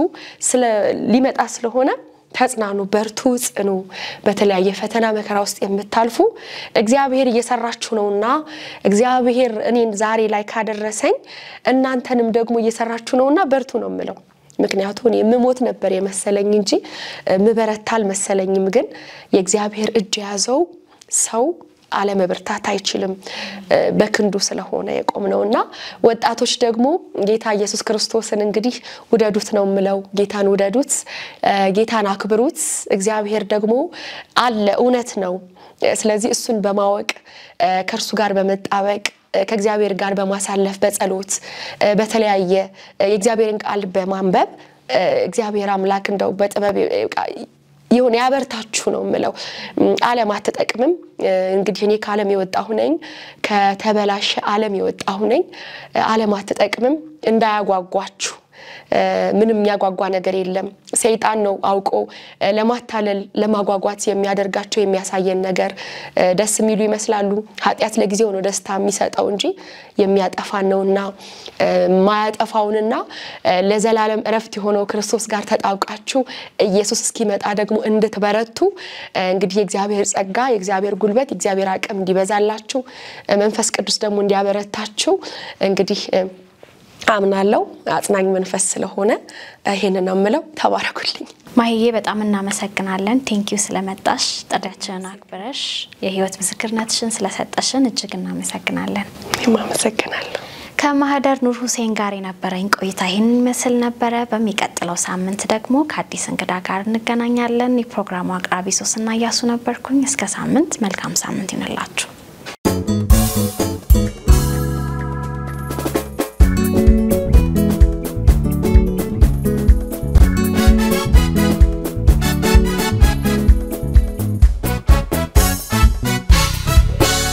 ሊመጣ ስለሆነ ተጽናኑ በርቱ ጽኑ በተለያየ ፈተና መከራ ውስጥ የምታልፉ እግዚአብሔር እየሰራችሁ ነውና እግዚአብሔር እኔን ዛሬ ላይ ካደረሰኝ እናንተንም ደግሞ እየሰራችሁ ነውና በርቱ ነው የምለው ምክንያቱም የምሞት ነበር የመሰለኝ እንጂ ምበረታል መሰለኝም ግን የእግዚአብሔር እጅ ያዘው ሰው አለመበርታት አይችልም በክንዱ ስለሆነ የቆምነውና ወጣቶች ደግሞ ጌታ ኢየሱስ ክርስቶስን እንግዲህ ወደዱት ነው ምለው ጌታን ወደዱት ጌታን አክብሩት እግዚአብሔር ደግሞ አለ እውነት ነው ስለዚህ እሱን በማወቅ ከርሱ ጋር በመጣበቅ ከእግዚአብሔር ጋር በማሳለፍ በጸሎት በተለያየ የእግዚአብሔርን ቃል በማንበብ እግዚአብሔር አምላክ እንደው በጥበብ ይሁን ያበርታችሁ ነው ምለው ዓለም አትጠቅምም እንግዲህ እኔ ከዓለም የወጣሁ ነኝ ከተበላሸ ዓለም የወጣሁ ነኝ ዓለም አትጠቅምም እንዳያጓጓችሁ ምንም ያጓጓ ነገር የለም ሰይጣን ነው አውቆ ለማታለል ለማጓጓት የሚያደርጋቸው የሚያሳየን ነገር ደስ የሚሉ ይመስላሉ ኃጢያት ለጊዜው ነው ደስታ የሚሰጠው እንጂ የሚያጠፋን ነውና ማያጠፋውንና ለዘላለም እረፍት የሆነው ክርስቶስ ጋር ተጣውቃችሁ ኢየሱስ እስኪመጣ ደግሞ እንድትበረቱ እንግዲህ የእግዚአብሔር ጸጋ የእግዚአብሔር ጉልበት የእግዚአብሔር አቅም እንዲበዛላችሁ መንፈስ ቅዱስ ደግሞ እንዲያበረታችሁ እንግዲህ አምናለሁ አጽናኝ መንፈስ ስለሆነ ይሄንን ነው ምለው ተባረኩልኝ ማሂዬ በጣም እናመሰግናለን ቴንኪዩ ስለመጣሽ ጥሪያችንን አክብረሽ የህይወት ምስክርነትሽን ስለሰጠሽን እጅግ እናመሰግናለን አመሰግናለሁ ከማህደር ኑር ሁሴን ጋር የነበረኝ ቆይታ ይሄንን መስል ነበር በሚቀጥለው ሳምንት ደግሞ ከአዲስ እንግዳ ጋር እንገናኛለን የፕሮግራሙ አቅራቢ ሶስና ያሱ ነበርኩኝ እስከ ሳምንት መልካም ሳምንት ይሁንላችሁ